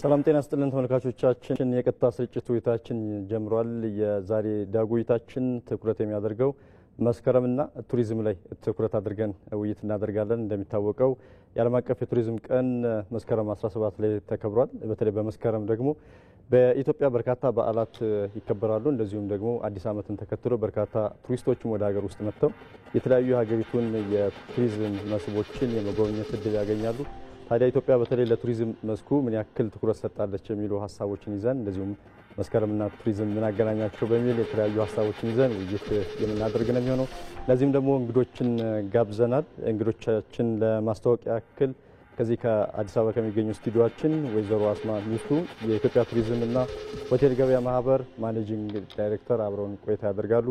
ሰላም ጤና ይስጥልን ተመልካቾቻችን የቀጥታ ስርጭት ውይይታችን ጀምሯል። የዛሬ ዳጉይታችን ትኩረት የሚያደርገው መስከረምና ቱሪዝም ላይ ትኩረት አድርገን ውይይት እናደርጋለን። እንደሚታወቀው የዓለም አቀፍ የቱሪዝም ቀን መስከረም 17 ላይ ተከብሯል። በተለይ በመስከረም ደግሞ በኢትዮጵያ በርካታ በዓላት ይከበራሉ። እንደዚሁም ደግሞ አዲስ ዓመትን ተከትሎ በርካታ ቱሪስቶችም ወደ ሀገር ውስጥ መጥተው የተለያዩ የሀገሪቱን የቱሪዝም መስህቦችን የመጎብኘት እድል ያገኛሉ። ታዲያ ኢትዮጵያ በተለይ ለቱሪዝም መስኩ ምን ያክል ትኩረት ሰጣለች የሚሉ ሀሳቦችን ይዘን እንደዚሁም መስከረምና ቱሪዝም ምን አገናኛቸው በሚል የተለያዩ ሀሳቦችን ይዘን ውይይት የምናደርግ ነው የሚሆነው። ለዚህም ደግሞ እንግዶችን ጋብዘናል። እንግዶቻችን ለማስተዋወቅ ያክል ከዚህ ከአዲስ አበባ ከሚገኙ ስቱዲዮአችን ወይዘሮ አስማ ሚስቱ የኢትዮጵያ ቱሪዝምና ሆቴል ገበያ ማህበር ማኔጂንግ ዳይሬክተር አብረውን ቆይታ ያደርጋሉ።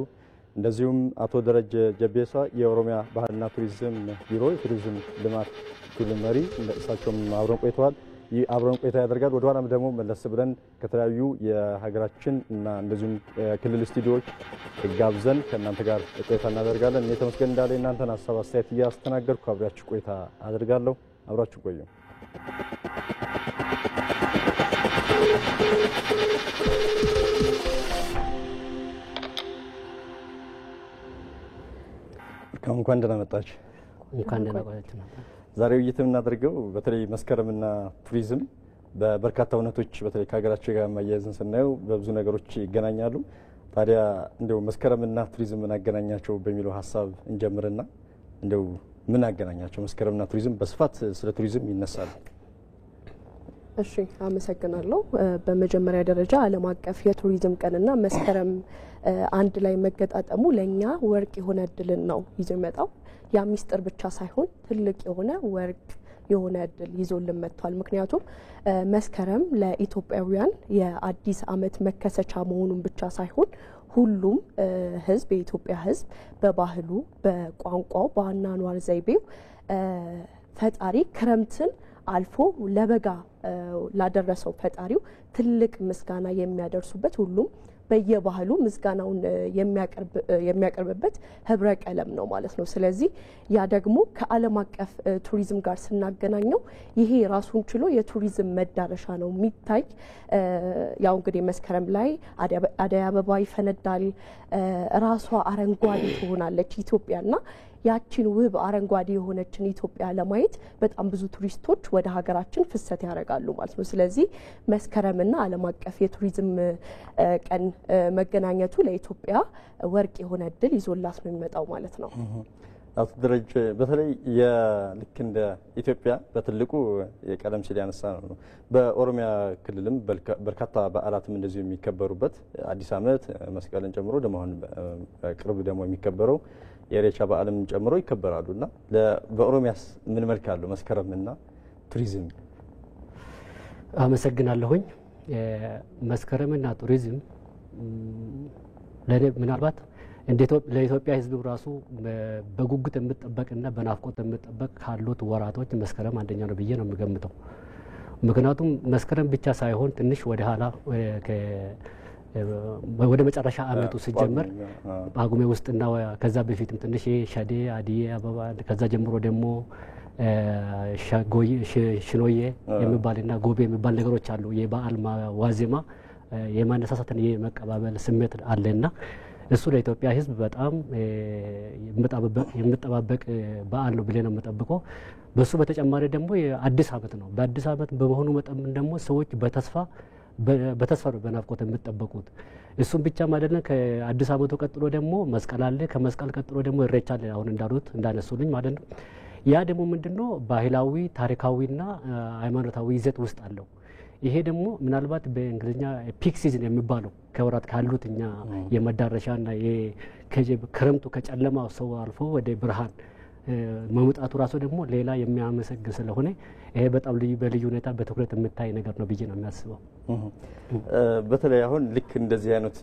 እንደዚሁም አቶ ደረጀ ጀቤሳ የኦሮሚያ ባህልና ቱሪዝም ቢሮ የቱሪዝም ልማት ክፍል መሪ እሳቸውም አብረን ቆይታ ያደርጋሉ። ወደ ኋላም ደግሞ መለስ ብለን ከተለያዩ የሀገራችን እና እንደዚሁም ክልል ስቱዲዮዎች ጋብዘን ከእናንተ ጋር ቆይታ እናደርጋለን። እኔ ተመስገን እንዳለ እናንተን ሀሳብ አስተያየት እያስተናገድኩ አብራችሁ ቆይታ አደርጋለሁ። አብራችሁ ቆዩ። እንኳን ደህና መጣችሁ። እንኳን ደህና ቆያችሁ። ዛሬ ውይይት የምናደርገው በተለይ መስከረምና ቱሪዝም በበርካታ እውነቶች በተለይ ከሀገራችን ጋር ማያያዝን ስናየው በብዙ ነገሮች ይገናኛሉ። ታዲያ እንደው መስከረምና ቱሪዝም ምን አገናኛቸው በሚለው ሀሳብ እንጀምርና እንደው ምን አገናኛቸው መስከረምና ቱሪዝም? በስፋት ስለ ቱሪዝም ይነሳል። እሺ፣ አመሰግናለሁ። በመጀመሪያ ደረጃ ዓለም አቀፍ የቱሪዝም ቀንና መስከረም አንድ ላይ መገጣጠሙ ለኛ ወርቅ የሆነ እድልን ነው ይዞ የመጣው። ያ ሚስጥር ብቻ ሳይሆን ትልቅ የሆነ ወርቅ የሆነ እድል ይዞልን መጥቷል። ምክንያቱም መስከረም ለኢትዮጵያውያን የአዲስ ዓመት መከሰቻ መሆኑን ብቻ ሳይሆን ሁሉም ህዝብ የኢትዮጵያ ህዝብ በባህሉ፣ በቋንቋው፣ በአኗኗር ዘይቤው ፈጣሪ ክረምትን አልፎ ለበጋ ላደረሰው ፈጣሪው ትልቅ ምስጋና የሚያደርሱበት ሁሉም በየባህሉ ምስጋናውን የሚያቀርብበት ህብረ ቀለም ነው ማለት ነው። ስለዚህ ያ ደግሞ ከዓለም አቀፍ ቱሪዝም ጋር ስናገናኘው ይሄ ራሱን ችሎ የቱሪዝም መዳረሻ ነው የሚታይ። ያው እንግዲህ መስከረም ላይ አደይ አበባ ይፈነዳል፣ ራሷ አረንጓዴ ትሆናለች ኢትዮጵያና ያችን ውብ አረንጓዴ የሆነችን ኢትዮጵያ ለማየት በጣም ብዙ ቱሪስቶች ወደ ሀገራችን ፍሰት ያደርጋሉ ማለት ነው። ስለዚህ መስከረምና ዓለም አቀፍ የቱሪዝም ቀን መገናኘቱ ለኢትዮጵያ ወርቅ የሆነ እድል ይዞላት ነው የሚመጣው ማለት ነው። አቶ ደረጀ በተለይ ልክ እንደ ኢትዮጵያ በትልቁ የቀለም ሲል ያነሳ ነው በኦሮሚያ ክልልም በርካታ በዓላትም እንደዚሁ የሚከበሩበት አዲስ ዓመት መስቀልን ጨምሮ ደግሞ አሁን ቅርብ ደግሞ የሚከበረው የኢሬቻ በዓልም ጨምሮ ይከበራሉና በኦሮሚያስ ምን መልክ አለው መስከረምና ቱሪዝም? አመሰግናለሁኝ። መስከረምና ቱሪዝም ለኔ ምናልባት ለኢትዮጵያ ሕዝብ ራሱ በጉጉት የምጠበቅና በናፍቆት የምጠበቅ ካሉት ወራቶች መስከረም አንደኛ ነው ብዬ ነው የምገምተው። ምክንያቱም መስከረም ብቻ ሳይሆን ትንሽ ወደ ኋላ ወደ መጨረሻ አመቱ ሲጀመር ጳጉሜ ውስጥና ከዛ በፊትም ትንሽ ሸዴ፣ አዲዬ አበባ ከዛ ጀምሮ ደግሞ ሽኖዬ የሚባልና ጎቤ የሚባል ነገሮች አሉ። የበዓል ዋዜማ የማነሳሳትን የመቀባበል ስሜት አለና እሱ ለኢትዮጵያ ሕዝብ በጣም የምጠባበቅ በዓል ነው ብለን ነው የምጠብቀው። በሱ በተጨማሪ ደግሞ የአዲስ ዓመት ነው። በአዲስ ዓመት በመሆኑ መጠን ደግሞ ሰዎች በተስፋ ነው በናፍቆት የምትጠበቁት። እሱም ብቻ ማለት ነው። ከአዲስ ዓመቱ ቀጥሎ ደግሞ መስቀል አለ። ከመስቀል ቀጥሎ ደግሞ ኢሬቻ አለ። አሁን እንዳነሱልኝ ማለት ነው። ያ ደግሞ ምንድነው ባህላዊ ታሪካዊና ሃይማኖታዊ ይዘት ውስጥ አለው። ይሄ ደግሞ ምናልባት በእንግሊዝኛ ፒክ ሲዝን የሚባለው ከወራት ካሉት እኛ የመዳረሻና ክረምቱ ከጨለማው ሰው አልፎ ወደ ብርሃን መውጣቱ ራሱ ደግሞ ሌላ የሚያመሰግን ስለሆነ ይሄ በጣም በልዩ ሁኔታ በትኩረት የምታይ ነገር ነው ብዬ ነው የሚያስበው። በተለይ አሁን ልክ እንደዚህ አይነት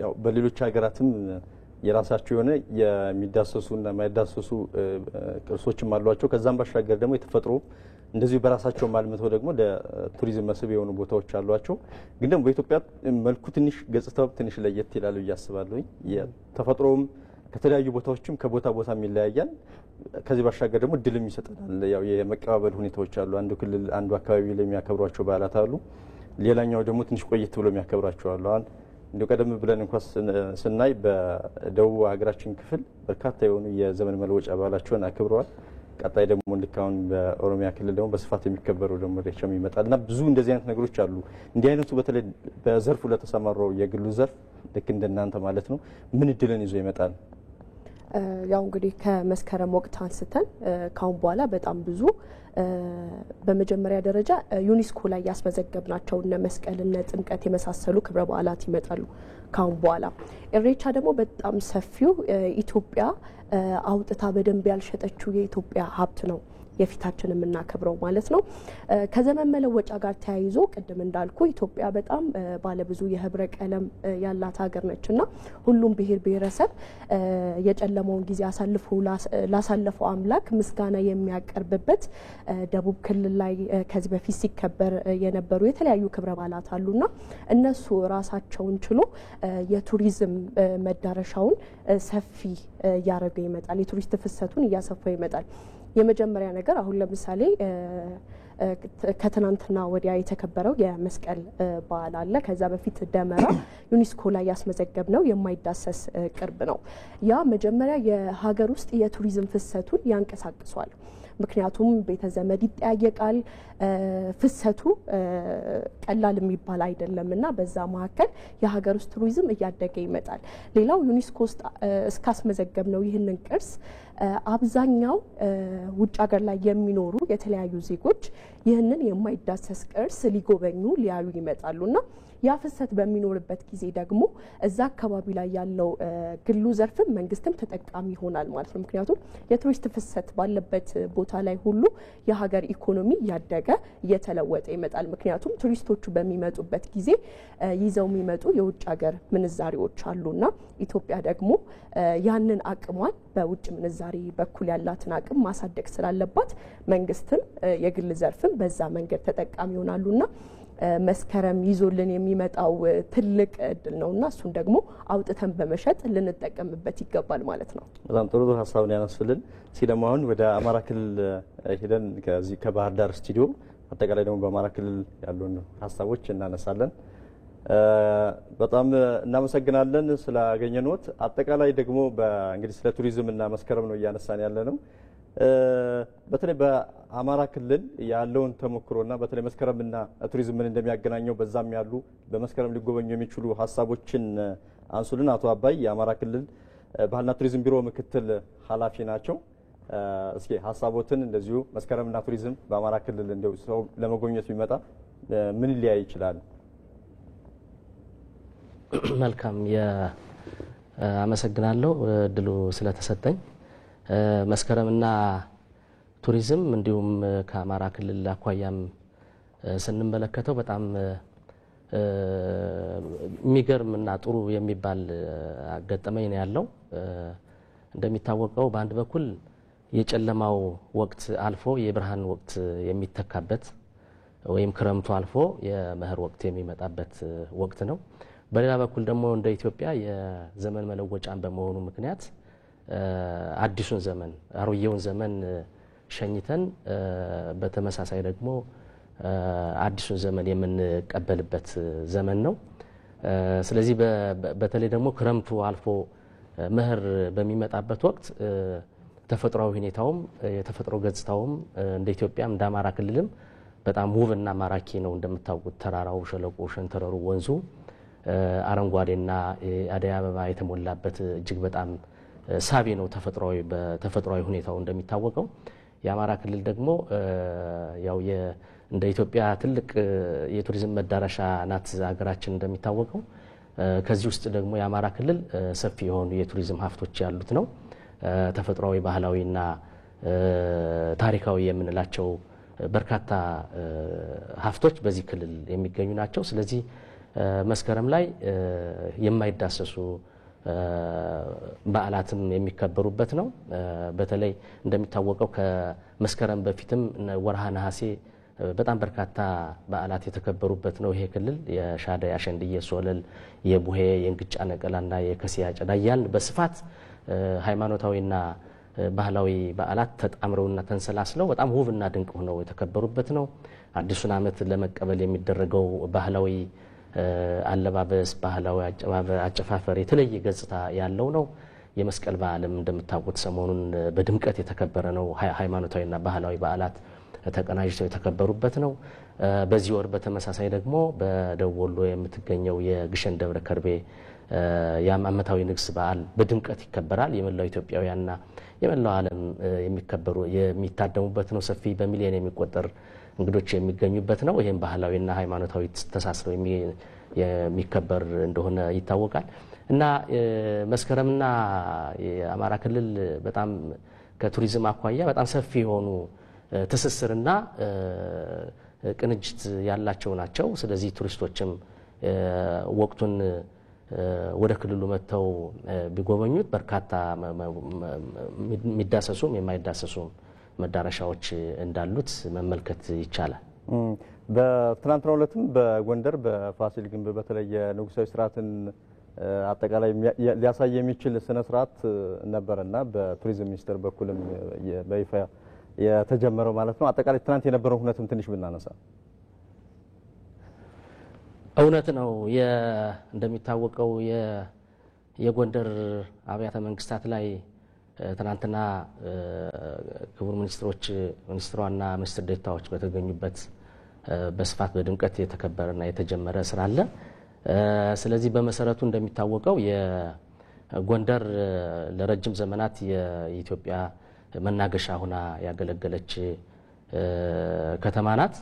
ያው በሌሎች ሀገራትም የራሳቸው የሆነ የሚዳሰሱና የማይዳሰሱ ቅርሶችም አሏቸው። ከዛም ባሻገር ደግሞ የተፈጥሮ እንደዚሁ በራሳቸው ማልመተው ደግሞ ለቱሪዝም መስህብ የሆኑ ቦታዎች አሏቸው። ግን ደግሞ በኢትዮጵያ መልኩ ትንሽ ገጽታው ትንሽ ለየት ይላል ብዬ አስባለሁ። የተፈጥሮም ከተለያዩ ቦታዎችም ከቦታ ቦታ ይለያያል። ከዚህ ባሻገር ደግሞ ድልም ይሰጣል። ያው የመቀባበል ሁኔታዎች አሉ። አንዱ ክልል አንዱ አካባቢ ላይ የሚያከብሯቸው በዓላት አሉ። ሌላኛው ደግሞ ትንሽ ቆየት ብሎ የሚያከብራቸው አሉ። አሁን እንደው ቀደም ብለን እንኳን ስናይ በደቡብ ሀገራችን ክፍል በርካታ የሆኑ የዘመን መለወጫ በዓላቸውን አክብረዋል። ቀጣይ ደግሞ ልካውን በኦሮሚያ ክልል ደግሞ በስፋት የሚከበረው ደግሞ ኢሬቻም ይመጣልና ብዙ እንደዚህ አይነት ነገሮች አሉ። እንዲህ አይነቱ በተለይ በዘርፉ ለተሰማራው የግሉ ዘርፍ ልክ እንደናንተ ማለት ነው ምን እድልን ይዞ ይመጣል? ያው እንግዲህ ከመስከረም ወቅት አንስተን ካሁን በኋላ በጣም ብዙ በመጀመሪያ ደረጃ ዩኔስኮ ላይ ያስመዘገብናቸው እነ መስቀል እነ ጥምቀት የመሳሰሉ ክብረ በዓላት ይመጣሉ ካሁን በኋላ። ኢሬቻ ደግሞ በጣም ሰፊው ኢትዮጵያ አውጥታ በደንብ ያልሸጠችው የኢትዮጵያ ሀብት ነው የፊታችን የምናከብረው ማለት ነው። ከዘመን መለወጫ ጋር ተያይዞ ቅድም እንዳልኩ ኢትዮጵያ በጣም ባለብዙ የህብረ ቀለም ያላት ሀገር ነችና ሁሉም ብሔር ብሔረሰብ የጨለመውን ጊዜ አሳልፎ ላሳለፈው አምላክ ምስጋና የሚያቀርብበት ደቡብ ክልል ላይ ከዚህ በፊት ሲከበር የነበሩ የተለያዩ ክብረ በዓላት አሉና እነሱ ራሳቸውን ችሎ የቱሪዝም መዳረሻውን ሰፊ እያደረገ ይመጣል። የቱሪስት ፍሰቱን እያሰፋው ይመጣል። የመጀመሪያ ነገር አሁን ለምሳሌ ከትናንትና ወዲያ የተከበረው የመስቀል በዓል አለ። ከዛ በፊት ደመራ ዩኔስኮ ላይ ያስመዘገብነው የማይዳሰስ ቅርብ ነው። ያ መጀመሪያ የሀገር ውስጥ የቱሪዝም ፍሰቱን ያንቀሳቅሷል። ምክንያቱም ቤተ ዘመድ ይጠያየቃል። ፍሰቱ ቀላል የሚባል አይደለምና በዛ መካከል የሀገር ውስጥ ቱሪዝም እያደገ ይመጣል። ሌላው ዩኔስኮ ውስጥ እስካስመዘገብነው ይህንን ቅርስ አብዛኛው ውጭ ሀገር ላይ የሚኖሩ የተለያዩ ዜጎች ይህንን የማይዳሰስ ቅርስ ሊጎበኙ ሊያዩ ይመጣሉና ያ ፍሰት በሚኖርበት ጊዜ ደግሞ እዛ አካባቢ ላይ ያለው ግሉ ዘርፍም መንግስትም ተጠቃሚ ይሆናል ማለት ነው። ምክንያቱም የቱሪስት ፍሰት ባለበት ቦታ ላይ ሁሉ የሀገር ኢኮኖሚ ያደገ እየተለወጠ ይመጣል። ምክንያቱም ቱሪስቶቹ በሚመጡበት ጊዜ ይዘው የሚመጡ የውጭ ሀገር ምንዛሪዎች አሉና ኢትዮጵያ ደግሞ ያንን አቅሟን በውጭ ምንዛሪ በኩል ያላትን አቅም ማሳደግ ስላለባት መንግስትም የግል ዘርፍም በዛ መንገድ ተጠቃሚ ይሆናሉና መስከረም ይዞልን የሚመጣው ትልቅ እድል ነውና እሱን ደግሞ አውጥተን በመሸጥ ልንጠቀምበት ይገባል ማለት ነው። በጣም ጥሩ ሀሳብ ነው ያነሱልን። ሲለማውን ወደ አማራ ክልል ሄደን ከዚህ ከባህር ዳር ስቱዲዮ አጠቃላይ ደግሞ በአማራ ክልል ያሉን ሀሳቦች እናነሳለን። በጣም እናመሰግናለን ስላገኘንዎት። አጠቃላይ ደግሞ እንግዲህ ስለ ቱሪዝም እና መስከረም ነው እያነሳን ያለ ነው። በተለይ በአማራ ክልል ያለውን ተሞክሮና በተለይ መስከረምና ቱሪዝምን እንደሚያገናኘው በዛም ያሉ በመስከረም ሊጎበኙ የሚችሉ ሀሳቦችን አንሱልን። አቶ አባይ የአማራ ክልል ባህልና ቱሪዝም ቢሮ ምክትል ኃላፊ ናቸው። እስኪ ሀሳቦትን እንደዚሁ መስከረምና ቱሪዝም በአማራ ክልል እንደው ሰው ለመጎብኘት ቢመጣ ምን ሊያይ ይችላል? መልካም አመሰግናለሁ እድሉ ስለተሰጠኝ። መስከረምና ቱሪዝም እንዲሁም ከአማራ ክልል አኳያም ስንመለከተው በጣም የሚገርምና ጥሩ የሚባል አጋጣሚ ነው ያለው። እንደሚታወቀው በአንድ በኩል የጨለማው ወቅት አልፎ የብርሃን ወቅት የሚተካበት ወይም ክረምቱ አልፎ የመኸር ወቅት የሚመጣበት ወቅት ነው። በሌላ በኩል ደግሞ እንደ ኢትዮጵያ የዘመን መለወጫን በመሆኑ ምክንያት አዲሱን ዘመን አሮጌውን ዘመን ሸኝተን በተመሳሳይ ደግሞ አዲሱን ዘመን የምንቀበልበት ዘመን ነው። ስለዚህ በተለይ ደግሞ ክረምቱ አልፎ መኸር በሚመጣበት ወቅት ተፈጥሯዊ ሁኔታውም የተፈጥሮ ገጽታውም እንደ ኢትዮጵያም እንደ አማራ ክልልም በጣም ውብና ማራኪ ነው። እንደምታውቁት ተራራው፣ ሸለቆ፣ ሸንተረሩ፣ ወንዙ አረንጓዴና አደይ አበባ የተሞላበት እጅግ በጣም ሳቢ ነው በተፈጥሯዊ ሁኔታው እንደሚታወቀው። የአማራ ክልል ደግሞ ያው እንደ ኢትዮጵያ ትልቅ የቱሪዝም መዳረሻ ናት ሀገራችን እንደሚታወቀው። ከዚህ ውስጥ ደግሞ የአማራ ክልል ሰፊ የሆኑ የቱሪዝም ሀብቶች ያሉት ነው። ተፈጥሯዊ፣ ባህላዊና ታሪካዊ የምንላቸው በርካታ ሀብቶች በዚህ ክልል የሚገኙ ናቸው። ስለዚህ መስከረም ላይ የማይዳሰሱ በዓላትም የሚከበሩበት ነው። በተለይ እንደሚታወቀው ከመስከረም በፊትም ወርሃ ነሐሴ በጣም በርካታ በዓላት የተከበሩበት ነው። ይሄ ክልል የሻደይ፣ አሸንድዬ፣ ሶለል፣ የቡሄ፣ የእንግጫ ነቀላና የከሴ አጨዳ እያልን በስፋት ሃይማኖታዊና ባህላዊ በዓላት ተጣምረውና ተንሰላስለው በጣም ውብና ድንቅ ሆነው የተከበሩበት ነው። አዲሱን ዓመት ለመቀበል የሚደረገው ባህላዊ አለባበስ፣ ባህላዊ አጨፋፈር የተለየ ገጽታ ያለው ነው። የመስቀል በዓልም እንደምታውቁት ሰሞኑን በድምቀት የተከበረ ነው። ሃይማኖታዊና ባህላዊ በዓላት ተቀናጅተው የተከበሩበት ነው። በዚህ ወር በተመሳሳይ ደግሞ በደቡብ ወሎ የምትገኘው የግሸን ደብረ ከርቤ የዓመታዊ ንግስ በዓል በድምቀት ይከበራል። የመላው ኢትዮጵያውያንና የመላው ዓለም የሚታደሙበት ነው። ሰፊ በሚሊዮን የሚቆጠር እንግዶች የሚገኙበት ነው። ይህም ባህላዊና ሃይማኖታዊ ተሳስረው የሚከበር እንደሆነ ይታወቃል እና መስከረምና የአማራ ክልል በጣም ከቱሪዝም አኳያ በጣም ሰፊ የሆኑ ትስስርና ቅንጅት ያላቸው ናቸው። ስለዚህ ቱሪስቶችም ወቅቱን ወደ ክልሉ መጥተው ቢጎበኙት በርካታ የሚዳሰሱም የማይዳሰሱም መዳረሻዎች እንዳሉት መመልከት ይቻላል። በትናንትናው ዕለትም በጎንደር በፋሲል ግንብ በተለይ የንጉሳዊ ስርዓትን አጠቃላይ ሊያሳይ የሚችል ስነ ስርዓት ነበርና በቱሪዝም ሚኒስቴር በኩልም በይፋ የተጀመረው ማለት ነው። አጠቃላይ ትናንት የነበረው ሁነትም ትንሽ ብናነሳ እውነት ነው። እንደሚታወቀው የጎንደር አብያተ መንግስታት ላይ ትናንትና ክቡር ሚኒስትሯና ሚኒስትር ዴኤታዎች በተገኙበት በስፋት በድምቀት የተከበረና የተጀመረ ስራ አለ። ስለዚህ በመሰረቱ እንደሚታወቀው የጎንደር ለረጅም ዘመናት የኢትዮጵያ መናገሻ ሆና ያገለገለች ከተማ ናት።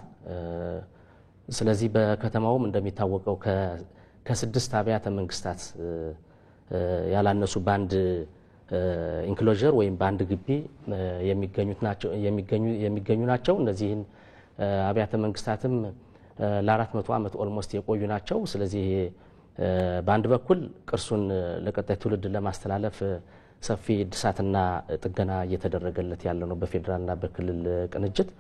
ስለዚህ በከተማውም እንደሚታወቀው ከ6 አብያተ መንግስታት ያላነሱ ባንድ ኢንክሎዥር ወይም ባንድ ግቢ የሚገኙ ናቸው። እነዚህን አብያተ መንግስታትም ለ400 ዓመት ኦልሞስት የቆዩ ናቸው። ስለዚህ በአንድ በኩል ቅርሱን ለቀጣይ ትውልድ ለማስተላለፍ ሰፊ እድሳትና ጥገና እየተደረገለት ያለ ነው በፌዴራልና በክልል ቅንጅት።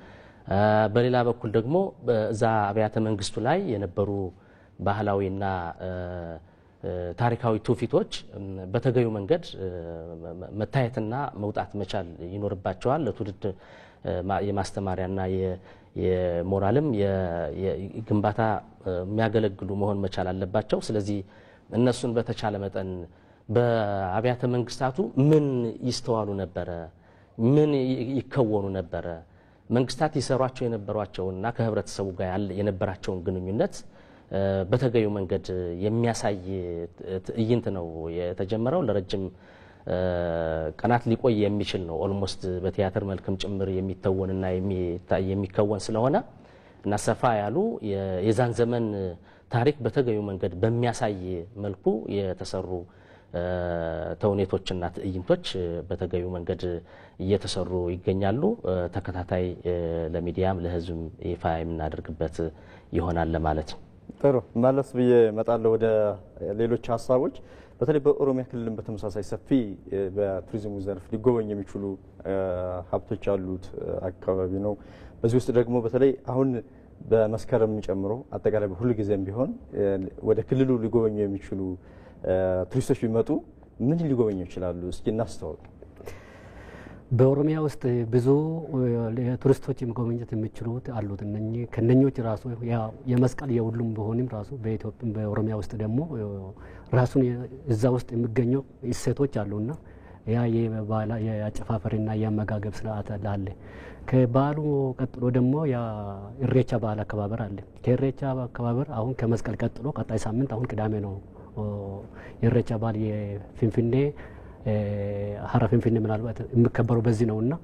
በሌላ በኩል ደግሞ በዛ አብያተ መንግስቱ ላይ የነበሩ ባህላዊና ታሪካዊ ትውፊቶች በተገዩ መንገድ መታየትና መውጣት መቻል ይኖርባቸዋል። ለትውልድ የማስተማሪያና የሞራልም የግንባታ የሚያገለግሉ መሆን መቻል አለባቸው። ስለዚህ እነሱን በተቻለ መጠን በአብያተ መንግስታቱ ምን ይስተዋሉ ነበረ፣ ምን ይከወኑ ነበረ፣ መንግስታት ይሰሯቸው የነበሯቸውና ከህብረተሰቡ ጋር የነበራቸውን ግንኙነት በተገዩ መንገድ የሚያሳይ ትዕይንት ነው የተጀመረው። ለረጅም ቀናት ሊቆይ የሚችል ነው። ኦልሞስት በቲያትር መልክም ጭምር የሚተወንና የሚከወን ስለሆነ እና ሰፋ ያሉ የዛን ዘመን ታሪክ በተገዩ መንገድ በሚያሳይ መልኩ የተሰሩ ተውኔቶችና ትዕይንቶች በተገዩ መንገድ እየተሰሩ ይገኛሉ። ተከታታይ ለሚዲያም ለህዝብም ይፋ የምናደርግበት ይሆናል ለማለት ነው። ጥሩ መለስ ብዬ እመጣለሁ ወደ ሌሎች ሀሳቦች። በተለይ በኦሮሚያ ክልልም በተመሳሳይ ሰፊ በቱሪዝሙ ዘርፍ ሊጎበኝ የሚችሉ ሀብቶች ያሉት አካባቢ ነው። በዚህ ውስጥ ደግሞ በተለይ አሁን በመስከረም ጨምሮ አጠቃላይ በሁሉ ጊዜም ቢሆን ወደ ክልሉ ሊጎበኙ የሚችሉ ቱሪስቶች ቢመጡ ምን ሊጎበኙ ይችላሉ? እስኪ እናስተዋውቅ። በኦሮሚያ ውስጥ ብዙ ቱሪስቶች መጎብኘት የሚችሉት አሉት። ከነኞች ራሱ የመስቀል የሁሉም ቢሆንም ራሱ በኢትዮጵያ በኦሮሚያ ውስጥ ደግሞ ራሱን እዛ ውስጥ የሚገኘው እሴቶች አሉና ያ የአጨፋፈርና የአመጋገብ ስርዓት አለ። ከባህሉ ቀጥሎ ደግሞ የኢሬቻ በዓል አከባበር አለ። ከኢሬቻ አከባበር አሁን ከመስቀል ቀጥሎ ቀጣይ ሳምንት አሁን ቅዳሜ ነው የኢሬቻ በዓል የፊንፊኔ ሀራ ፊንፊኔ ምናልባት የሚከበረው በዚህ ነውና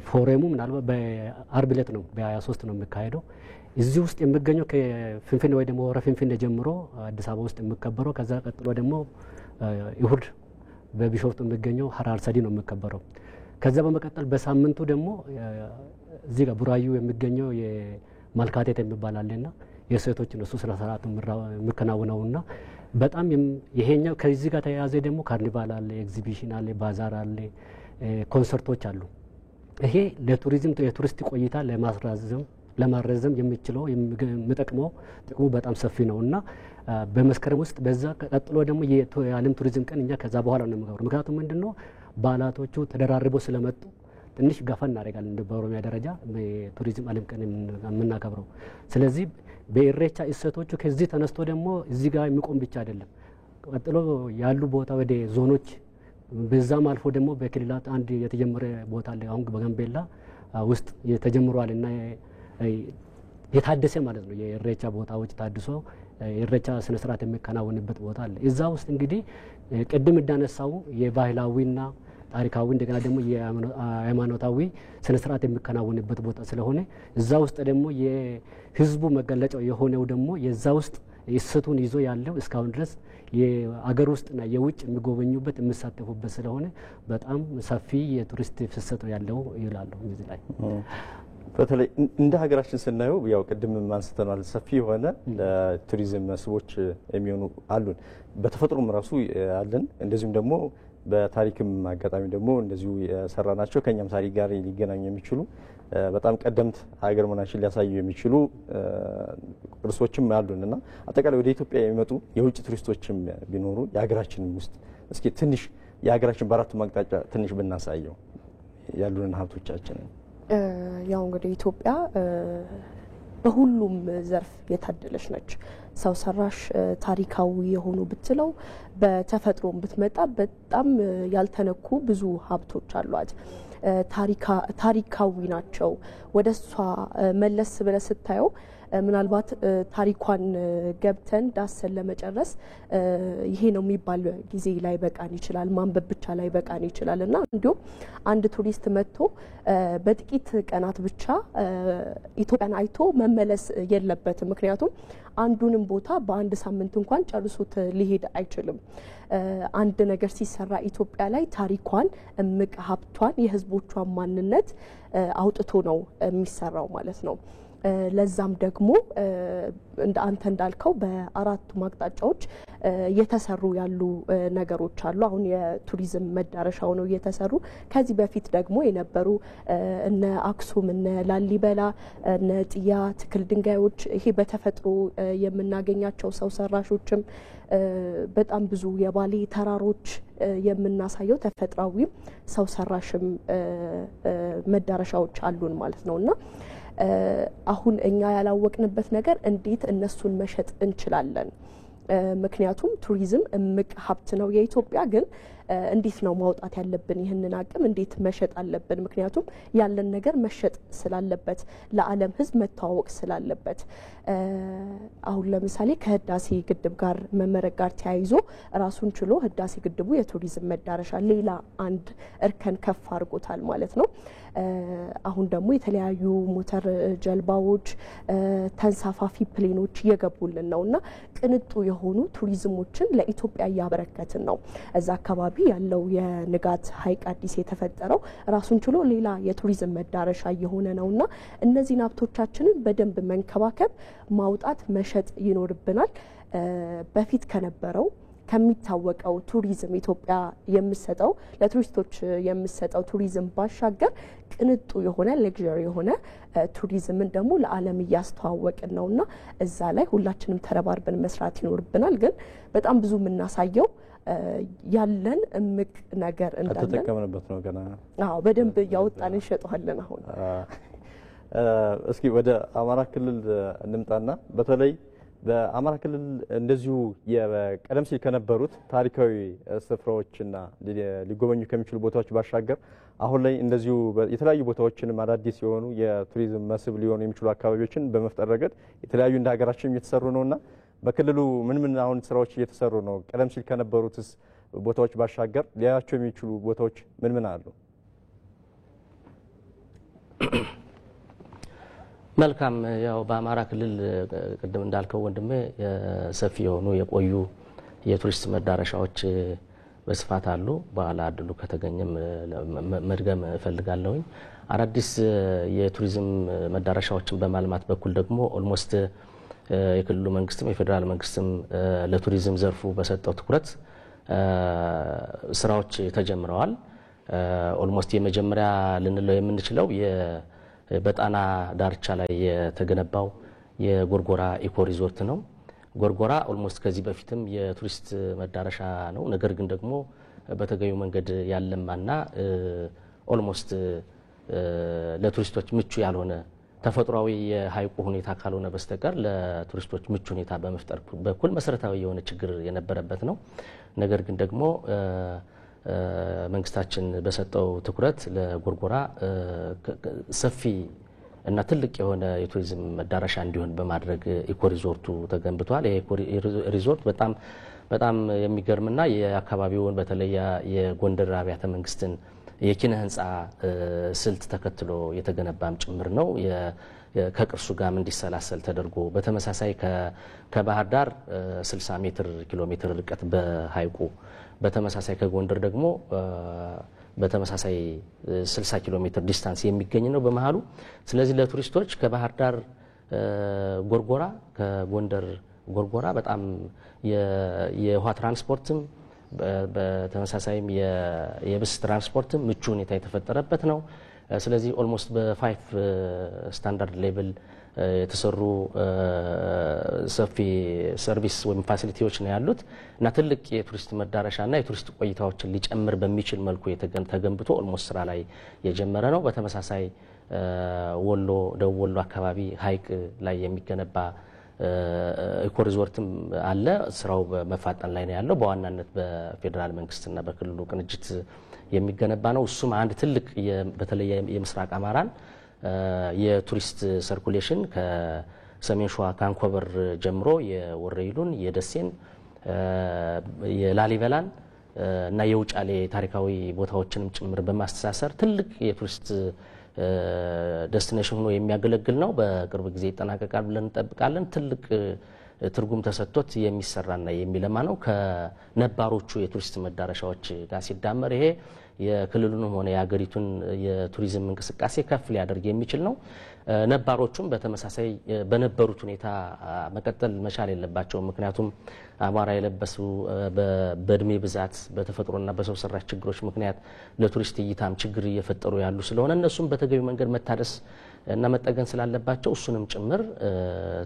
ፎረሙ ምናልባት በአርብ ዕለት ነው በ23 ነው የሚካሄደው። እዚህ ውስጥ የሚገኘው ከፊንፊኔ ወይ ደግሞ ሀራ ፊንፊኔ ጀምሮ አዲስ አበባ ውስጥ የሚከበረው፣ ከዛ ቀጥሎ ደግሞ እሁድ በቢሾፍቱ የሚገኘው ሀራ አርሰዲ ነው የሚከበረው። ከዛ በመቀጠል በሳምንቱ ደግሞ እዚህ ጋር ቡራዩ የሚገኘው የማልካቴት የሚባል አለና የሴቶችን እሱ ስነ ስርዓቱ የሚከናወነውና በጣም ይሄኛው ከዚህ ጋር ተያያዘ ደግሞ ካርኒቫል አለ፣ ኤግዚቢሽን አለ፣ ባዛር አለ፣ ኮንሰርቶች አሉ። ይሄ ለቱሪዝም የቱሪስት ቆይታ ለማረዘም የሚችለው የሚጠቅመው ጥቅሙ በጣም ሰፊ ነውና በመስከረም ውስጥ በዛ ቀጥሎ ደግሞ የዓለም ቱሪዝም ቀን እኛ ከዛ በኋላ ነው የምንከብረው። ምክንያቱም ምንድነው በዓላቶቹ ተደራርበው ስለመጡ ትንሽ ገፋ እናደርጋለን እንደ በኦሮሚያ ደረጃ የቱሪዝም ዓለም ቀን የምናከብረው። ስለዚህ በኢሬቻ እሴቶቹ ከዚህ ተነስቶ ደግሞ እዚህ ጋር የሚቆም ብቻ አይደለም። ቀጥሎ ያሉ ቦታ ወደ ዞኖች በዛም አልፎ ደግሞ በክልላት አንድ የተጀመረ ቦታ አለ። አሁን በጋምቤላ ውስጥ የተጀምሯል እና የታደሰ ማለት ነው የኢሬቻ ቦታዎች ታድሶ የኢሬቻ ስነ ስርዓት የሚከናወንበት ቦታ አለ። እዛ ውስጥ እንግዲህ ቅድም እንዳነሳው የባህላዊና ታሪካዊ እንደገና ደግሞ የሃይማኖታዊ ስነ ስርዓት የሚከናወንበት ቦታ ስለሆነ እዛ ውስጥ ደግሞ የህዝቡ መገለጫው የሆነው ደግሞ የዛ ውስጥ እሴቱን ይዞ ያለው እስካሁን ድረስ የአገር ውስጥና የውጭ የሚጎበኙበት የሚሳተፉበት ስለሆነ በጣም ሰፊ የቱሪስት ፍሰት ያለው ይላሉ። እዚህ ላይ በተለይ እንደ ሀገራችን ስናየው ያው ቅድም አንስተናል ሰፊ የሆነ ለቱሪዝም መስህቦች የሚሆኑ አሉን። በተፈጥሮም ራሱ አለን። እንደዚሁም ደግሞ በታሪክም አጋጣሚ ደግሞ እንደዚሁ የሰራናቸው ከኛም ታሪክ ጋር ሊገናኙ የሚችሉ በጣም ቀደምት ሀገር መሆናችን ሊያሳዩ የሚችሉ ቅርሶችም አሉንና አጠቃላይ ወደ ኢትዮጵያ የሚመጡ የውጭ ቱሪስቶችም ቢኖሩ የሀገራችንም ውስጥ እስኪ ትንሽ የሀገራችን በአራቱ አቅጣጫ ትንሽ ብናሳየው ያሉንን ሀብቶቻችንን። ያው እንግዲህ ኢትዮጵያ በሁሉም ዘርፍ የታደለች ነች። ሰው ሰራሽ ታሪካዊ የሆኑ ብትለው በተፈጥሮም ብትመጣ በጣም ያልተነኩ ብዙ ሀብቶች አሏት። ታሪካዊ ናቸው። ወደሷ መለስ ብለ ስታየው ምናልባት ታሪኳን ገብተን ዳሰን ለመጨረስ ይሄ ነው የሚባል ጊዜ ላይ በቃን ይችላል፣ ማንበብ ብቻ ላይ በቃን ይችላል እና እንዲሁም አንድ ቱሪስት መጥቶ በጥቂት ቀናት ብቻ ኢትዮጵያን አይቶ መመለስ የለበትም። ምክንያቱም አንዱንም ቦታ በአንድ ሳምንት እንኳን ጨርሶት ሊሄድ አይችልም። አንድ ነገር ሲሰራ ኢትዮጵያ ላይ ታሪኳን፣ እምቅ ሀብቷን፣ የሕዝቦቿን ማንነት አውጥቶ ነው የሚሰራው ማለት ነው። ለዛም ደግሞ እንደ አንተ እንዳልከው በአራቱም አቅጣጫዎች እየተሰሩ ያሉ ነገሮች አሉ። አሁን የቱሪዝም መዳረሻው ነው እየተሰሩ ከዚህ በፊት ደግሞ የነበሩ እነ አክሱም፣ እነ ላሊበላ፣ እነ ጥያ ትክል ድንጋዮች ይሄ በተፈጥሮ የምናገኛቸው ሰው ሰራሾችም በጣም ብዙ የባሌ ተራሮች የምናሳየው ተፈጥሯዊም ሰው ሰራሽም መዳረሻዎች አሉን ማለት ነውና አሁን እኛ ያላወቅንበት ነገር እንዴት እነሱን መሸጥ እንችላለን? ምክንያቱም ቱሪዝም እምቅ ሀብት ነው የኢትዮጵያ። ግን እንዴት ነው ማውጣት ያለብን? ይህንን አቅም እንዴት መሸጥ አለብን? ምክንያቱም ያለን ነገር መሸጥ ስላለበት፣ ለዓለም ሕዝብ መተዋወቅ ስላለበት አሁን ለምሳሌ ከህዳሴ ግድብ ጋር መመረቅ ጋር ተያይዞ ራሱን ችሎ ህዳሴ ግድቡ የቱሪዝም መዳረሻ ሌላ አንድ እርከን ከፍ አድርጎታል ማለት ነው። አሁን ደግሞ የተለያዩ ሞተር ጀልባዎች፣ ተንሳፋፊ ፕሌኖች እየገቡልን ነው እና ቅንጡ የሆኑ ቱሪዝሞችን ለኢትዮጵያ እያበረከትን ነው። እዛ አካባቢ ያለው የንጋት ሐይቅ አዲስ የተፈጠረው ራሱን ችሎ ሌላ የቱሪዝም መዳረሻ እየሆነ ነው እና እነዚህን ሀብቶቻችንን በደንብ መንከባከብ፣ ማውጣት፣ መሸጥ ይኖርብናል። በፊት ከነበረው ከሚታወቀው ቱሪዝም ኢትዮጵያ የምሰጠው ለቱሪስቶች የምሰጠው ቱሪዝም ባሻገር ቅንጡ የሆነ ሌክዠሪ የሆነ ቱሪዝምን ደግሞ ለዓለም እያስተዋወቅን ነውና እዛ ላይ ሁላችንም ተረባርበን መስራት ይኖርብናል። ግን በጣም ብዙ የምናሳየው ያለን እምቅ ነገር እንዳለን ተጠቀምንበት ነው ገና። አዎ በደንብ እያወጣን እንሸጠዋለን። አሁን እስኪ ወደ አማራ ክልል እንምጣና በተለይ በአማራ ክልል እንደዚሁ ቀደም ሲል ከነበሩት ታሪካዊ ስፍራዎችና ሊጎበኙ ከሚችሉ ቦታዎች ባሻገር አሁን ላይ እንደዚሁ የተለያዩ ቦታዎችንም አዳዲስ የሆኑ የቱሪዝም መስህብ ሊሆኑ የሚችሉ አካባቢዎችን በመፍጠር ረገድ የተለያዩ እንደ ሀገራችን እየተሰሩ ነውና በክልሉ ምን ምን አሁን ስራዎች እየተሰሩ ነው? ቀደም ሲል ከነበሩትስ ቦታዎች ባሻገር ሊያያቸው የሚችሉ ቦታዎች ምን ምን አሉ? መልካም። ያው በአማራ ክልል ቅድም እንዳልከው ወንድሜ ሰፊ የሆኑ የቆዩ የቱሪስት መዳረሻዎች በስፋት አሉ። በኋላ እድሉ ከተገኘም መድገም እፈልጋለሁኝ። አዳዲስ የቱሪዝም መዳረሻዎችን በማልማት በኩል ደግሞ ኦልሞስት የክልሉ መንግስትም የፌዴራል መንግስትም ለቱሪዝም ዘርፉ በሰጠው ትኩረት ስራዎች ተጀምረዋል። ኦልሞስት የመጀመሪያ ልንለው የምንችለው በጣና ዳርቻ ላይ የተገነባው የጎርጎራ ኢኮ ሪዞርት ነው። ጎርጎራ ኦልሞስት ከዚህ በፊትም የቱሪስት መዳረሻ ነው። ነገር ግን ደግሞ በተገቢው መንገድ ያለማና ኦልሞስት ለቱሪስቶች ምቹ ያልሆነ ተፈጥሯዊ የሐይቁ ሁኔታ ካልሆነ በስተቀር ለቱሪስቶች ምቹ ሁኔታ በመፍጠር በኩል መሰረታዊ የሆነ ችግር የነበረበት ነው። ነገር ግን ደግሞ መንግስታችን በሰጠው ትኩረት ለጎርጎራ ሰፊ እና ትልቅ የሆነ የቱሪዝም መዳረሻ እንዲሆን በማድረግ ኢኮ ሪዞርቱ ተገንብቷል። ይሄ ሪዞርት በጣም የሚገርምና የአካባቢውን በተለይ የጎንደር አብያተ መንግስትን የኪነ ህንፃ ስልት ተከትሎ የተገነባም ጭምር ነው። ከቅርሱ ጋር እንዲሰላሰል ተደርጎ በተመሳሳይ ከባህር ዳር 60 ኪሎ ሜትር ርቀት በሐይቁ በተመሳሳይ ከጎንደር ደግሞ በተመሳሳይ 60 ኪሎ ሜትር ዲስታንስ የሚገኝ ነው በመሃሉ። ስለዚህ ለቱሪስቶች ከባህር ዳር ጎርጎራ ከጎንደር ጎርጎራ በጣም የውሃ ትራንስፖርትም በተመሳሳይም የብስ ትራንስፖርትም ምቹ ሁኔታ የተፈጠረበት ነው። ስለዚህ ኦልሞስት በ5 ስታንዳርድ ሌቭል የተሰሩ ሰፊ ሰርቪስ ወይም ፋሲሊቲዎች ነው ያሉት እና ትልቅ የቱሪስት መዳረሻና የቱሪስት ቆይታዎችን ሊጨምር በሚችል መልኩ ተገንብቶ ኦልሞስት ስራ ላይ የጀመረ ነው። በተመሳሳይ ወሎ ደቡብ ወሎ አካባቢ ሐይቅ ላይ የሚገነባ ኢኮ ሪዞርትም አለ። ስራው በመፋጠን ላይ ነው ያለው። በዋናነት በፌዴራል መንግስትና በክልሉ ቅንጅት የሚገነባ ነው። እሱም አንድ ትልቅ በተለይ የምስራቅ አማራን የቱሪስት ሰርኩሌሽን ከሰሜን ሸዋ ካንኮበር ጀምሮ የወረይሉን፣ የደሴን፣ የላሊበላን እና የውጫሌ ታሪካዊ ቦታዎችንም ጭምር በማስተሳሰር ትልቅ የቱሪስት ዴስቲኔሽን ሆኖ የሚያገለግል ነው። በቅርብ ጊዜ ይጠናቀቃል ብለን እንጠብቃለን። ትልቅ ትርጉም ተሰጥቶት የሚሰራና የሚለማ ነው። ከነባሮቹ የቱሪስት መዳረሻዎች ጋር ሲዳመር ይሄ የክልሉንም ሆነ የሀገሪቱን የቱሪዝም እንቅስቃሴ ከፍ ሊያደርግ የሚችል ነው። ነባሮቹም በተመሳሳይ በነበሩት ሁኔታ መቀጠል መቻል የለባቸውም። ምክንያቱም አቧራ የለበሱ በእድሜ ብዛት በተፈጥሮና በሰው ሰራሽ ችግሮች ምክንያት ለቱሪስት እይታም ችግር እየፈጠሩ ያሉ ስለሆነ እነሱም በተገቢ መንገድ መታደስ እና መጠገን ስላለባቸው እሱንም ጭምር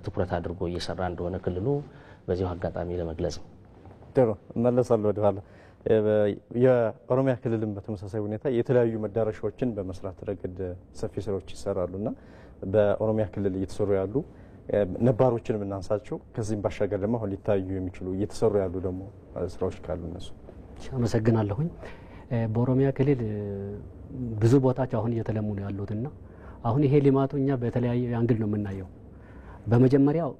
ትኩረት አድርጎ እየሰራ እንደሆነ ክልሉ በዚሁ አጋጣሚ ለመግለጽ ነው። ጥሩ መለሳለሁ ወደ ኋላ። የኦሮሚያ ክልልም በተመሳሳይ ሁኔታ የተለያዩ መዳረሻዎችን በመስራት ረገድ ሰፊ ስራዎች ይሰራሉና በኦሮሚያ ክልል እየተሰሩ ያሉ ነባሮችን እናንሳቸው። ከዚህም ባሻገር ደግሞ አሁን ሊታዩ የሚችሉ እየተሰሩ ያሉ ደግሞ ስራዎች ካሉ እነሱ። አመሰግናለሁኝ። በኦሮሚያ ክልል ብዙ ቦታዎች አሁን እየተለሙ ነው ያሉትና አሁን ይሄ ልማቱ እኛ በተለያየ አንግል ነው የምናየው። በመጀመሪያው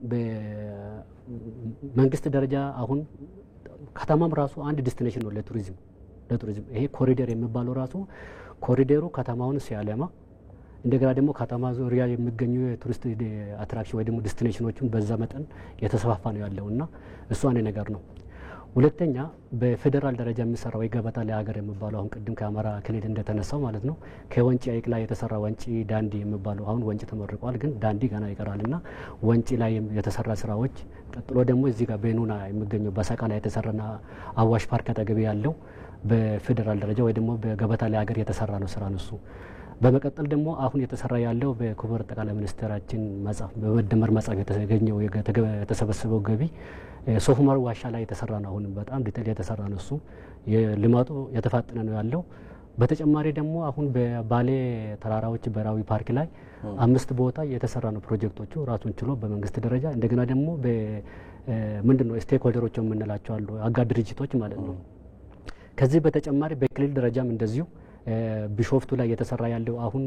በመንግስት ደረጃ አሁን ከተማም ራሱ አንድ ዴስቲኔሽን ነው ለቱሪዝም። ይሄ ኮሪደር የሚባለው ራሱ ኮሪደሩ ከተማውን ሲያለማ እንደገና ደግሞ ከተማ ዙሪያ የሚገኙ የቱሪስት አትራክሽን ወይ ደግሞ ዴስቲኔሽኖችን በዛ መጠን የተስፋፋ ነው ያለውና እሱ አንድ ነገር ነው። ሁለተኛ በፌዴራል ደረጃ የሚሰራው የገበታ ለሀገር የሚባለው አሁን ቅድም ከአማራ ክልል እንደተነሳው ማለት ነው ከወንጪ ሐይቅ ላይ የተሰራ ወንጪ ዳንዲ የሚባለው አሁን ወንጪ ተመርቋል፣ ግን ዳንዲ ገና ይቀራልና ወንጪ ላይ የተሰራ ስራዎች፣ ቀጥሎ ደግሞ እዚህ ጋር በኑና የሚገኘው በሰቃ ላይ የተሰራና አዋሽ ፓርክ አጠገብ ያለው በፌዴራል ደረጃ ወይ ደግሞ በገበታ ለሀገር የተሰራ ነው ስራ ነው እሱ። በመቀጠል ደግሞ አሁን የተሰራ ያለው በክቡር ጠቅላይ ሚኒስትራችን መጽሐፍ በመደመር መጽሐፍ የተገኘው የተሰበሰበው ገቢ ሶፍ ዑመር ዋሻ ላይ የተሰራ ነው። አሁን በጣም ዲቴል የተሰራ ነው እሱ። የልማቱ የተፋጠነ ነው ያለው። በተጨማሪ ደግሞ አሁን በባሌ ተራራዎች ብሔራዊ ፓርክ ላይ 5 ቦታ የተሰራ ነው ፕሮጀክቶቹ ራሱን ችሎ በመንግስት ደረጃ። እንደገና ደግሞ ምንድነው ስቴክ ሆልደሮች የምንላቸው አሉ አጋር ድርጅቶች ማለት ነው። ከዚህ በተጨማሪ በክልል ደረጃም እንደዚሁ ቢሾፍቱ ላይ የተሰራ ያለው አሁን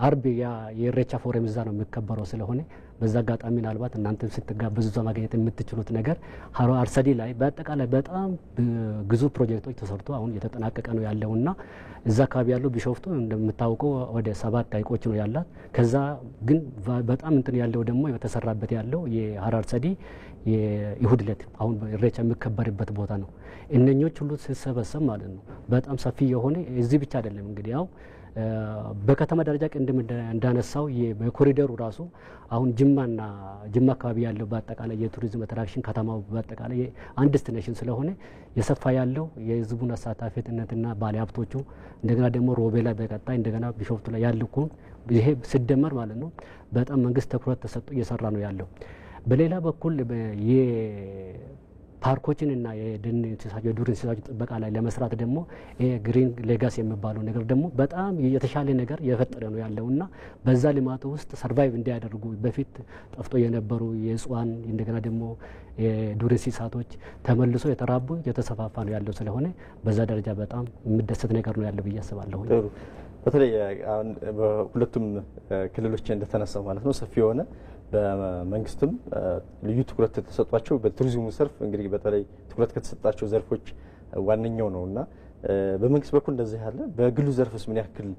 አርብ የኢሬቻ ፎረም እዛ ነው የሚከበረው ስለሆነ በዛ አጋጣሚ ምናልባት እናንተ ስትጋበዙ እዛ ማግኘት የምትችሉት ነገር ሀሮ አርሰዲ ላይ በአጠቃላይ በጣም ግዙፍ ፕሮጀክቶች ተሰርቶ አሁን የተጠናቀቀ ነው ያለውና እዛ አካባቢ ያለው ቢሾፍቱ እንደምታውቀው ወደ 7 ሐይቆች ነው ያላት። ከዛ ግን በጣም እንትን ያለው ደግሞ የተሰራበት ያለው የሀሮ አርሰዲ የይሁድ ዕለት አሁን ኢሬቻ የሚከበርበት ቦታ ነው። እነኞች ሁሉ ሲሰበሰብ ማለት ነው በጣም ሰፊ የሆነ እዚህ ብቻ አይደለም እንግዲህ ያው በከተማ ደረጃ ቅድም እንዳነሳው በኮሪደሩ ራሱ አሁን ጅማ አካባቢ ያለው በአጠቃላይ የቱሪዝም አትራክሽን ከተማው በአጠቃላይ አንድ ዴስቲኔሽን ስለሆነ የሰፋ ያለው የህዝቡን አሳታፊነትና ባለሀብቶቹ እንደገና ደግሞ ሮቤ ላይ በቀጣይ እንደገና ቢሾፍቱ ላይ ያለው ይሄ ሲደመር ማለት ነው በጣም መንግስት ትኩረት ተሰጥቶ እየሰራ ነው ያለው። በሌላ በኩል ፓርኮችን እና የደን እንስሳት የዱር እንስሳት ጥበቃ ላይ ለመስራት ደግሞ ግሪን ሌጋሲ የሚባለው ነገር ደግሞ በጣም የተሻለ ነገር የፈጠረ ነው ያለውና በዛ ልማት ውስጥ ሰርቫይቭ እንዲያደርጉ በፊት ጠፍቶ የነበሩ የእጽዋን እንደገና ደግሞ የዱር እንስሳቶች ተመልሶ የተራቡ የተሰፋፋ ነው ያለው ስለሆነ በዛ ደረጃ በጣም የሚደሰት ነገር ነው ያለው ብዬ አስባለሁ። በተለይ አሁን በሁለቱም ክልሎች እንደተነሳው ማለት ነው ሰፊ የሆነ በመንግስትም ልዩ ትኩረት ተሰጥቷቸው በቱሪዝሙ ዘርፍ እንግዲህ በተለይ ትኩረት ከተሰጣቸው ዘርፎች ዋነኛው ነውና በመንግስት በኩል እንደዚህ ያለ በግሉ ዘርፍስ ምን ያክል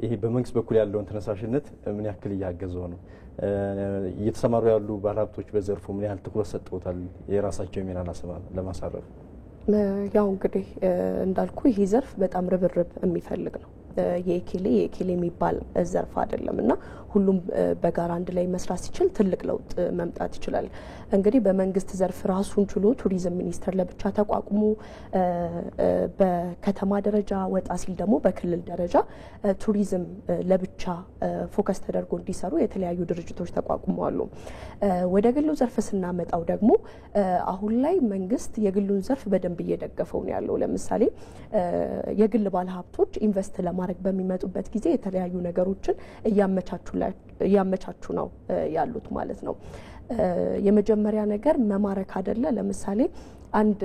ይሄ በመንግስት በኩል ያለውን ተነሳሽነት ምን ያክል እያገዘው ነው? እየተሰማሩ ያሉ ባለሀብቶች በዘርፉ ምን ያህል ትኩረት ሰጥተውታል የራሳቸው ሚና ለማሳረፍ? ያው እንግዲህ እንዳልኩ ይሄ ዘርፍ በጣም ርብርብ የሚፈልግ ነው። የኤኬሌ የሚባል ዘርፍ አይደለም እና ሁሉም በጋራ አንድ ላይ መስራት ሲችል ትልቅ ለውጥ መምጣት ይችላል። እንግዲህ በመንግስት ዘርፍ ራሱን ችሎ ቱሪዝም ሚኒስቴር ለብቻ ተቋቁሞ በከተማ ደረጃ ወጣ ሲል ደግሞ በክልል ደረጃ ቱሪዝም ለብቻ ፎከስ ተደርጎ እንዲሰሩ የተለያዩ ድርጅቶች ተቋቁመዋል። ወደ ግሉ ዘርፍ ስናመጣው ደግሞ አሁን ላይ መንግስት የግሉን ዘርፍ በደንብ እየደገፈው ነው ያለው። ለምሳሌ የግል ባለሀብቶች ኢንቨስት ለማድረግ በሚመጡበት ጊዜ የተለያዩ ነገሮችን እያመቻቹ ነው ያሉት ማለት ነው። የመጀመሪያ ነገር መማረክ አይደለ። ለምሳሌ አንድ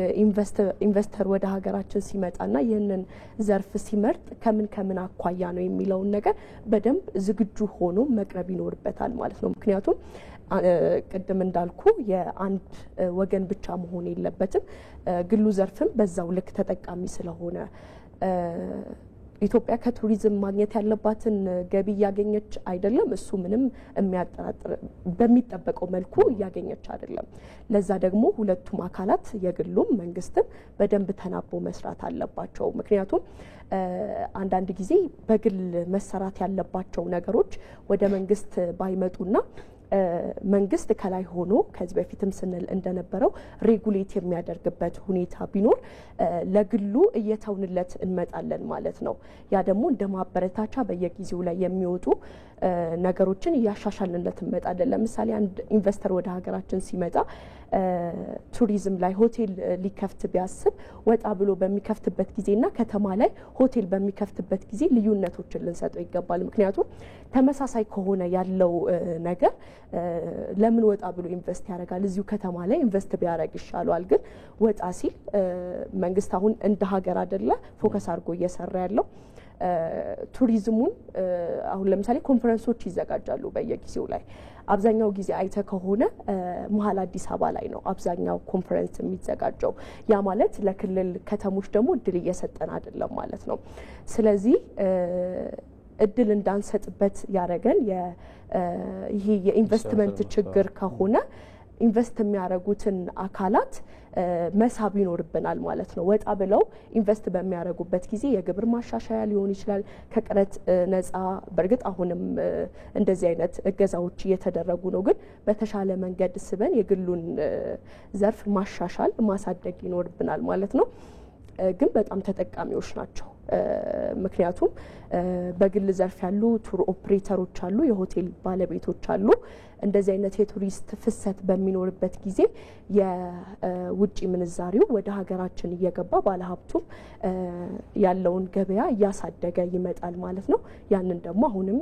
ኢንቨስተር ወደ ሀገራችን ሲመጣና ይህንን ዘርፍ ሲመርጥ ከምን አኳያ ነው የሚለውን ነገር በደንብ ዝግጁ ሆኖ መቅረብ ይኖርበታል ማለት ነው። ምክንያቱም ቅድም እንዳልኩ የአንድ ወገን ብቻ መሆን የለበትም። ግሉ ዘርፍም በዛው ልክ ተጠቃሚ ስለሆነ ኢትዮጵያ ከቱሪዝም ማግኘት ያለባትን ገቢ እያገኘች አይደለም። እሱ ምንም የሚያጠራጥር በሚጠበቀው መልኩ እያገኘች አይደለም። ለዛ ደግሞ ሁለቱም አካላት የግሉም መንግስትም በደንብ ተናቦ መስራት አለባቸው። ምክንያቱም አንዳንድ ጊዜ በግል መሰራት ያለባቸው ነገሮች ወደ መንግስት ባይመጡና መንግስት ከላይ ሆኖ ከዚህ በፊትም ስንል እንደነበረው ሬጉሌት የሚያደርግበት ሁኔታ ቢኖር ለግሉ እየተውንለት እንመጣለን ማለት ነው። ያ ደግሞ እንደ ማበረታቻ በየጊዜው ላይ የሚወጡ ነገሮችን እያሻሻልንለት እንመጣለን። ለምሳሌ አንድ ኢንቨስተር ወደ ሀገራችን ሲመጣ ቱሪዝም ላይ ሆቴል ሊከፍት ቢያስብ ወጣ ብሎ በሚከፍትበት ጊዜና ከተማ ላይ ሆቴል በሚከፍትበት ጊዜ ልዩነቶችን ልንሰጠው ይገባል። ምክንያቱም ተመሳሳይ ከሆነ ያለው ነገር ለምን ወጣ ብሎ ኢንቨስት ያደርጋል? እዚሁ ከተማ ላይ ኢንቨስት ቢያደርግ ይሻለዋል። ግን ወጣ ሲል መንግስት አሁን እንደ ሀገር አይደለ ፎከስ አድርጎ እየሰራ ያለው ቱሪዝሙን። አሁን ለምሳሌ ኮንፈረንሶች ይዘጋጃሉ በየጊዜው ላይ። አብዛኛው ጊዜ አይተ ከሆነ መሀል አዲስ አበባ ላይ ነው አብዛኛው ኮንፈረንስ የሚዘጋጀው። ያ ማለት ለክልል ከተሞች ደግሞ እድል እየሰጠን አይደለም ማለት ነው። ስለዚህ እድል እንዳንሰጥበት ያደረገን ይሄ የኢንቨስትመንት ችግር ከሆነ ኢንቨስት የሚያደርጉትን አካላት መሳብ ይኖርብናል ማለት ነው። ወጣ ብለው ኢንቨስት በሚያደርጉበት ጊዜ የግብር ማሻሻያ ሊሆን ይችላል፣ ከቀረጥ ነፃ። በእርግጥ አሁንም እንደዚህ አይነት እገዛዎች እየተደረጉ ነው። ግን በተሻለ መንገድ ስበን የግሉን ዘርፍ ማሻሻል ማሳደግ ይኖርብናል ማለት ነው። ግን በጣም ተጠቃሚዎች ናቸው። ምክንያቱም በግል ዘርፍ ያሉ ቱር ኦፕሬተሮች አሉ፣ የሆቴል ባለቤቶች አሉ። እንደዚህ አይነት የቱሪስት ፍሰት በሚኖርበት ጊዜ የውጭ ምንዛሪው ወደ ሀገራችን እየገባ ባለሀብቱም ያለውን ገበያ እያሳደገ ይመጣል ማለት ነው። ያንን ደግሞ አሁንም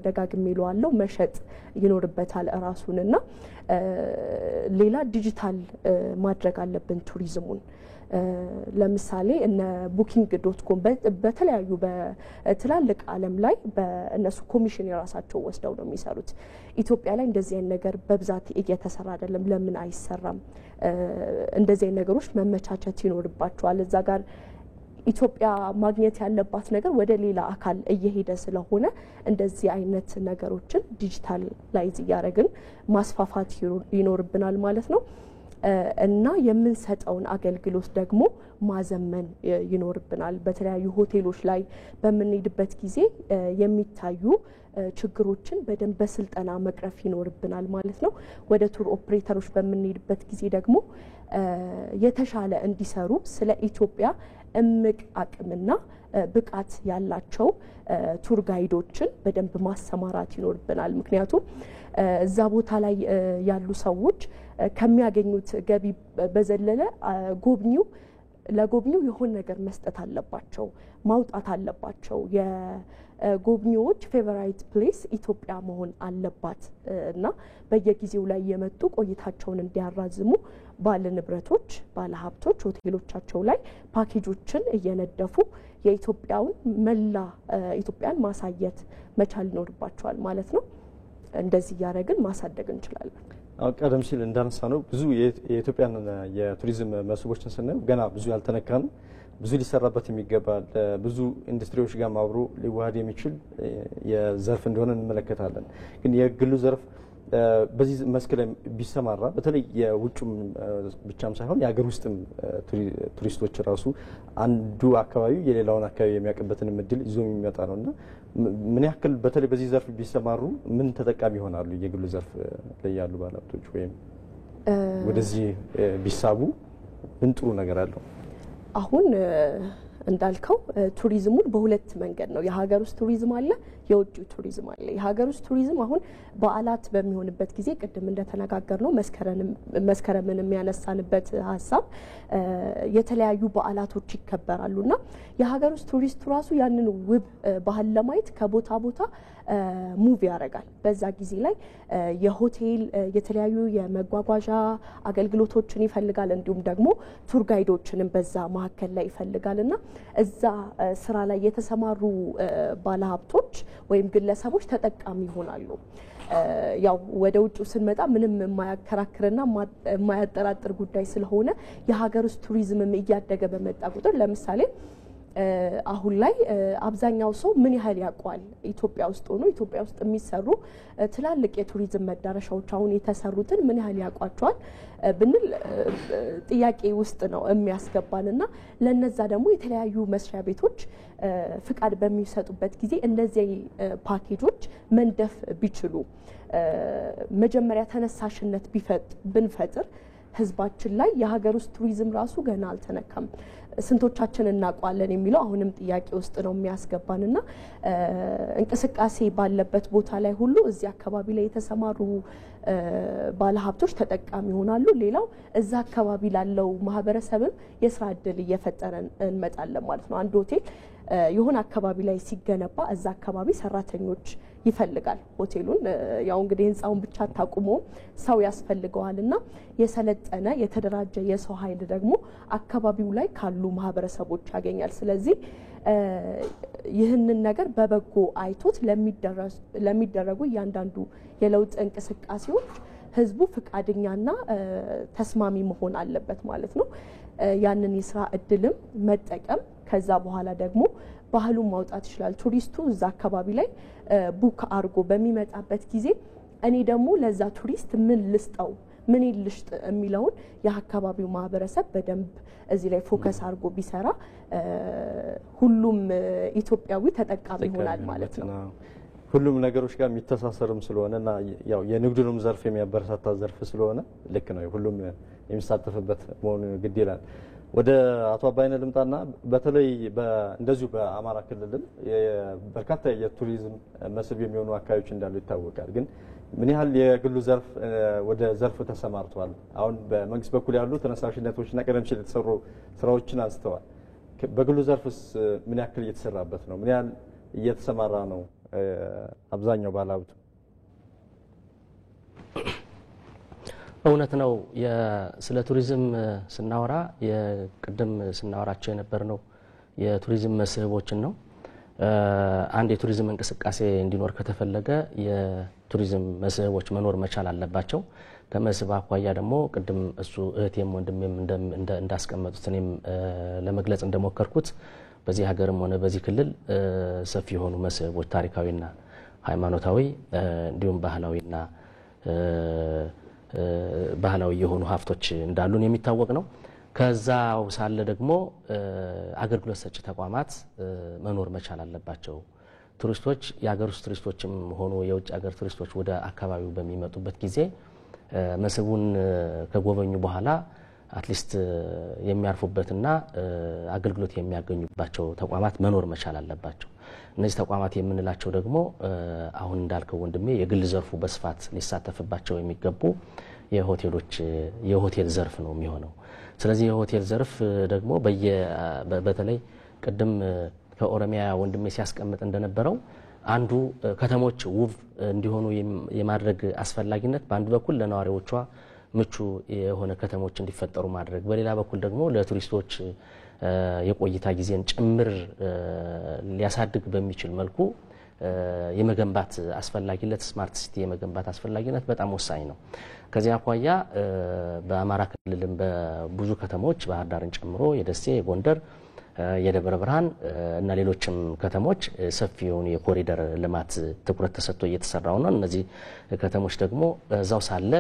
ደጋግሜ እለዋለሁ መሸጥ ይኖርበታል ራሱንና ሌላ ዲጂታል ማድረግ አለብን ቱሪዝሙን። ለምሳሌ እነ ቡኪንግ.ኮም በተለያዩ በትላልቅ ዓለም ላይ በእነሱ ኮሚሽን የራሳቸው ወስደው ነው የሚሰሩት። ኢትዮጵያ ላይ እንደዚህ አይነት ነገር በብዛት እየተሰራ አይደለም። ለምን አይሰራም? እንደዚህ አይነት ነገሮች መመቻቸት ይኖርባቸዋል። እዛ ጋር ኢትዮጵያ ማግኘት ያለባት ነገር ወደ ሌላ አካል እየሄደ ስለሆነ እንደዚህ አይነት ነገሮችን ዲጂታላይዝ እያደረግን ማስፋፋት ይኖርብናል ማለት ነው። እና የምንሰጠውን አገልግሎት ደግሞ ማዘመን ይኖርብናል። በተለያዩ ሆቴሎች ላይ በምንሄድበት ጊዜ የሚታዩ ችግሮችን በደንብ በስልጠና መቅረፍ ይኖርብናል ማለት ነው። ወደ ቱር ኦፕሬተሮች በምንሄድበት ጊዜ ደግሞ የተሻለ እንዲሰሩ ስለ ኢትዮጵያ እምቅ አቅምና ብቃት ያላቸው ቱር ጋይዶችን በደንብ ማሰማራት ይኖርብናል። ምክንያቱም እዛ ቦታ ላይ ያሉ ሰዎች ከሚያገኙት ገቢ በዘለለ ለጎብኚው የሆነ ነገር መስጠት አለባቸው፣ ማውጣት አለባቸው። የጎብኚዎች ፌቨራይት ፕሌስ ኢትዮጵያ መሆን አለባት እና በየጊዜው ላይ የመጡ ቆይታቸውን እንዲያራዝሙ ባለ ንብረቶች፣ ባለ ሀብቶች ሆቴሎቻቸው ላይ ፓኬጆችን እየነደፉ የኢትዮጵያውን መላ ኢትዮጵያን ማሳየት መቻል ይኖርባቸዋል ማለት ነው። እንደዚህ እያደረግን ማሳደግ እንችላለን። ቀደም ሲል እንዳነሳ ነው ብዙ የኢትዮጵያን የቱሪዝም መስህቦችን ስናየው ገና ብዙ ያልተነካ ነው። ብዙ ሊሰራበት የሚገባ ብዙ ኢንዱስትሪዎች ጋር አብሮ ሊዋሃድ የሚችል የዘርፍ እንደሆነ እንመለከታለን። ግን የግሉ ዘርፍ በዚህ መስክ ላይ ቢሰማራ በተለይ የውጭም ብቻም ሳይሆን የሀገር ውስጥም ቱሪስቶች ራሱ አንዱ አካባቢ የሌላውን አካባቢ የሚያውቅበትን እድል ይዞ የሚመጣ ነውና ምን ያክል በተለይ በዚህ ዘርፍ ቢሰማሩ ምን ተጠቃሚ ይሆናሉ? የግሉ ዘርፍ ላይ ያሉ ባለሀብቶች ወይም ወደዚህ ቢሳቡ ምን ጥሩ ነገር አለው? አሁን እንዳልከው ቱሪዝሙን በሁለት መንገድ ነው። የሀገር ውስጥ ቱሪዝም አለ፣ የውጭ ቱሪዝም አለ። የሀገር ውስጥ ቱሪዝም አሁን በዓላት በሚሆንበት ጊዜ ቅድም እንደተነጋገር ነው መስከረምን የሚያነሳንበት ሀሳብ የተለያዩ በዓላቶች ይከበራሉና የሀገር ውስጥ ቱሪስቱ ራሱ ያንን ውብ ባህል ለማየት ከቦታ ቦታ ሙቭ ያደርጋል። በዛ ጊዜ ላይ የሆቴል የተለያዩ የመጓጓዣ አገልግሎቶችን ይፈልጋል። እንዲሁም ደግሞ ቱር ጋይዶችንም በዛ መካከል ላይ ይፈልጋልና እዛ ስራ ላይ የተሰማሩ ባለሀብቶች ወይም ግለሰቦች ተጠቃሚ ይሆናሉ። ያው ወደ ውጭ ስንመጣ ምንም የማያከራክርና የማያጠራጥር ጉዳይ ስለሆነ የሀገር ውስጥ ቱሪዝምም እያደገ በመጣ ቁጥር ለምሳሌ አሁን ላይ አብዛኛው ሰው ምን ያህል ያውቋል ኢትዮጵያ ውስጥ ሆኖ ኢትዮጵያ ውስጥ የሚሰሩ ትላልቅ የቱሪዝም መዳረሻዎች አሁን የተሰሩትን ምን ያህል ያውቋቸዋል ብንል ጥያቄ ውስጥ ነው የሚያስገባንና ለነዛ ደግሞ የተለያዩ መስሪያ ቤቶች ፍቃድ በሚሰጡበት ጊዜ እነዚህ ፓኬጆች መንደፍ ቢችሉ መጀመሪያ ተነሳሽነት ብንፈጥር ህዝባችን ላይ የሀገር ውስጥ ቱሪዝም ራሱ ገና አልተነካም፣ ስንቶቻችን እናውቃለን የሚለው አሁንም ጥያቄ ውስጥ ነው የሚያስገባንና እንቅስቃሴ ባለበት ቦታ ላይ ሁሉ እዚህ አካባቢ ላይ የተሰማሩ ባለሀብቶች ተጠቃሚ ይሆናሉ። ሌላው እዛ አካባቢ ላለው ማህበረሰብም የስራ እድል እየፈጠረን እንመጣለን ማለት ነው። አንድ ሆቴል የሆነ አካባቢ ላይ ሲገነባ እዛ አካባቢ ሰራተኞች ይፈልጋል። ሆቴሉን ያው እንግዲህ ህንጻውን ብቻ ታቁሞ ሰው ያስፈልገዋልና የሰለጠነ የተደራጀ የሰው ኃይል ደግሞ አካባቢው ላይ ካሉ ማህበረሰቦች ያገኛል። ስለዚህ ይህንን ነገር በበጎ አይቶት ለሚደረጉ እያንዳንዱ የለውጥ እንቅስቃሴዎች ህዝቡ ፍቃደኛና ተስማሚ መሆን አለበት ማለት ነው። ያንን የስራ እድልም መጠቀም ከዛ በኋላ ደግሞ ባህሉን ማውጣት ይችላል። ቱሪስቱ እዛ አካባቢ ላይ ቡክ አድርጎ በሚመጣበት ጊዜ እኔ ደግሞ ለዛ ቱሪስት ምን ልስጠው ምን ይልሽጥ የሚለውን የአካባቢው ማህበረሰብ በደንብ እዚህ ላይ ፎከስ አድርጎ ቢሰራ ሁሉም ኢትዮጵያዊ ተጠቃሚ ይሆናል ማለት ነው። ሁሉም ነገሮች ጋር የሚተሳሰርም ስለሆነና ያው የንግዱንም ዘርፍ የሚያበረታታ ዘርፍ ስለሆነ ልክ ነው ሁሉም የሚሳተፍበት መሆኑ ግድ ይላል። ወደ አቶ አባይነህ ልምጣና በተለይ እንደዚሁ በአማራ ክልልም በርካታ የቱሪዝም መስህብ የሚሆኑ አካባቢዎች እንዳሉ ይታወቃል። ግን ምን ያህል የግሉ ዘርፍ ወደ ዘርፍ ተሰማርቷል? አሁን በመንግስት በኩል ያሉ ተነሳሽነቶችና ቀደም ሲል የተሰሩ ስራዎችን አንስተዋል። በግሉ ዘርፍስ ምን ያክል እየተሰራበት ነው? ምን ያህል እየተሰማራ ነው አብዛኛው ባለሀብቱ? እውነት ነው። ስለ ቱሪዝም ስናወራ የቅድም ስናወራቸው የነበርነው የቱሪዝም መስህቦችን ነው። አንድ የቱሪዝም እንቅስቃሴ እንዲኖር ከተፈለገ የቱሪዝም መስህቦች መኖር መቻል አለባቸው። ከመስህብ አኳያ ደግሞ ቅድም እሱ እህቴም ወንድሜም እንዳስቀመጡት እኔም ለመግለጽ እንደሞከርኩት በዚህ ሀገርም ሆነ በዚህ ክልል ሰፊ የሆኑ መስህቦች ታሪካዊና ሃይማኖታዊ እንዲሁም ባህላዊ የሆኑ ሀብቶች እንዳሉን የሚታወቅ ነው። ከዛው ሳለ ደግሞ አገልግሎት ሰጪ ተቋማት መኖር መቻል አለባቸው። ቱሪስቶች የሀገር ውስጥ ቱሪስቶችም ሆኑ የውጭ ሀገር ቱሪስቶች ወደ አካባቢው በሚመጡበት ጊዜ መስህቡን ከጎበኙ በኋላ አትሊስት የሚያርፉበትና አገልግሎት የሚያገኙባቸው ተቋማት መኖር መቻል አለባቸው። እነዚህ ተቋማት የምንላቸው ደግሞ አሁን እንዳልከው ወንድሜ የግል ዘርፉ በስፋት ሊሳተፍባቸው የሚገቡ የሆቴል ዘርፍ ነው የሚሆነው። ስለዚህ የሆቴል ዘርፍ ደግሞ በተለይ ቅድም ከኦሮሚያ ወንድሜ ሲያስቀምጥ እንደነበረው አንዱ ከተሞች ውብ እንዲሆኑ የማድረግ አስፈላጊነት በአንድ በኩል ለነዋሪዎቿ ምቹ የሆነ ከተሞች እንዲፈጠሩ ማድረግ፣ በሌላ በኩል ደግሞ ለቱሪስቶች የቆይታ ጊዜን ጭምር ሊያሳድግ በሚችል መልኩ የመገንባት አስፈላጊነት ስማርት ሲቲ የመገንባት አስፈላጊነት በጣም ወሳኝ ነው። ከዚያ አኳያ በአማራ ክልልም በብዙ ከተሞች ባህር ዳርን ጨምሮ የደሴ፣ የጎንደር፣ የደብረ ብርሃን እና ሌሎችም ከተሞች ሰፊ የሆኑ የኮሪደር ልማት ትኩረት ተሰጥቶ እየተሰራው ነው። እነዚህ ከተሞች ደግሞ እዛው ሳለ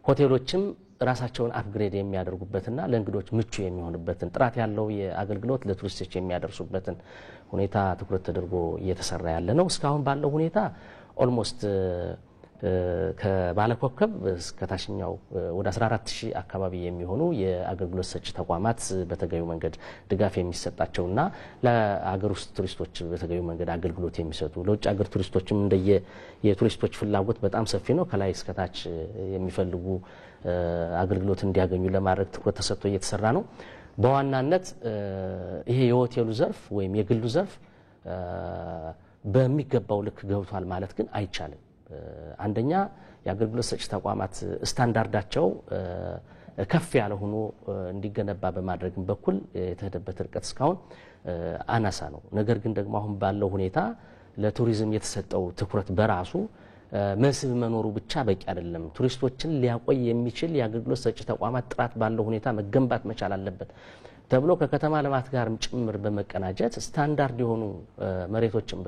ሆቴሎችም ራሳቸውን አፕግሬድ የሚያደርጉበትና ለእንግዶች ምቹ የሚሆኑበትን ጥራት ያለው የአገልግሎት ለቱሪስቶች የሚያደርሱበትን ሁኔታ ትኩረት ተደርጎ እየተሰራ ያለ ነው። እስካሁን ባለው ሁኔታ ኦልሞስት ከባለኮከብ እስከ ታችኛው ወደ 14000 አካባቢ የሚሆኑ የአገልግሎት ሰጪ ተቋማት በተገቢው መንገድ ድጋፍ የሚሰጣቸውና ለአገር ውስጥ ቱሪስቶች በተገቢው መንገድ አገልግሎት የሚሰጡ ለውጭ አገር ቱሪስቶችም እንደየ የቱሪስቶች ፍላጎት በጣም ሰፊ ነው። ከላይ እስከ ታች የሚፈልጉ አገልግሎት እንዲያገኙ ለማድረግ ትኩረት ተሰጥቶ እየተሰራ ነው። በዋናነት ይሄ የሆቴሉ ዘርፍ ወይም የግሉ ዘርፍ በሚገባው ልክ ገብቷል ማለት ግን አይቻልም። አንደኛ የአገልግሎት ሰጪ ተቋማት ስታንዳርዳቸው ከፍ ያለ ሆኖ እንዲገነባ በማድረግ በኩል የተሄደበት ርቀት እስካሁን አናሳ ነው። ነገር ግን ደግሞ አሁን ባለው ሁኔታ ለቱሪዝም የተሰጠው ትኩረት በራሱ መስህብ መኖሩ ብቻ በቂ አይደለም። ቱሪስቶችን ሊያቆይ የሚችል የአገልግሎት ሰጪ ተቋማት ጥራት ባለው ሁኔታ መገንባት መቻል አለበት ተብሎ ከከተማ ልማት ጋርም ጭምር በመቀናጀት ስታንዳርድ የሆኑ መሬቶችን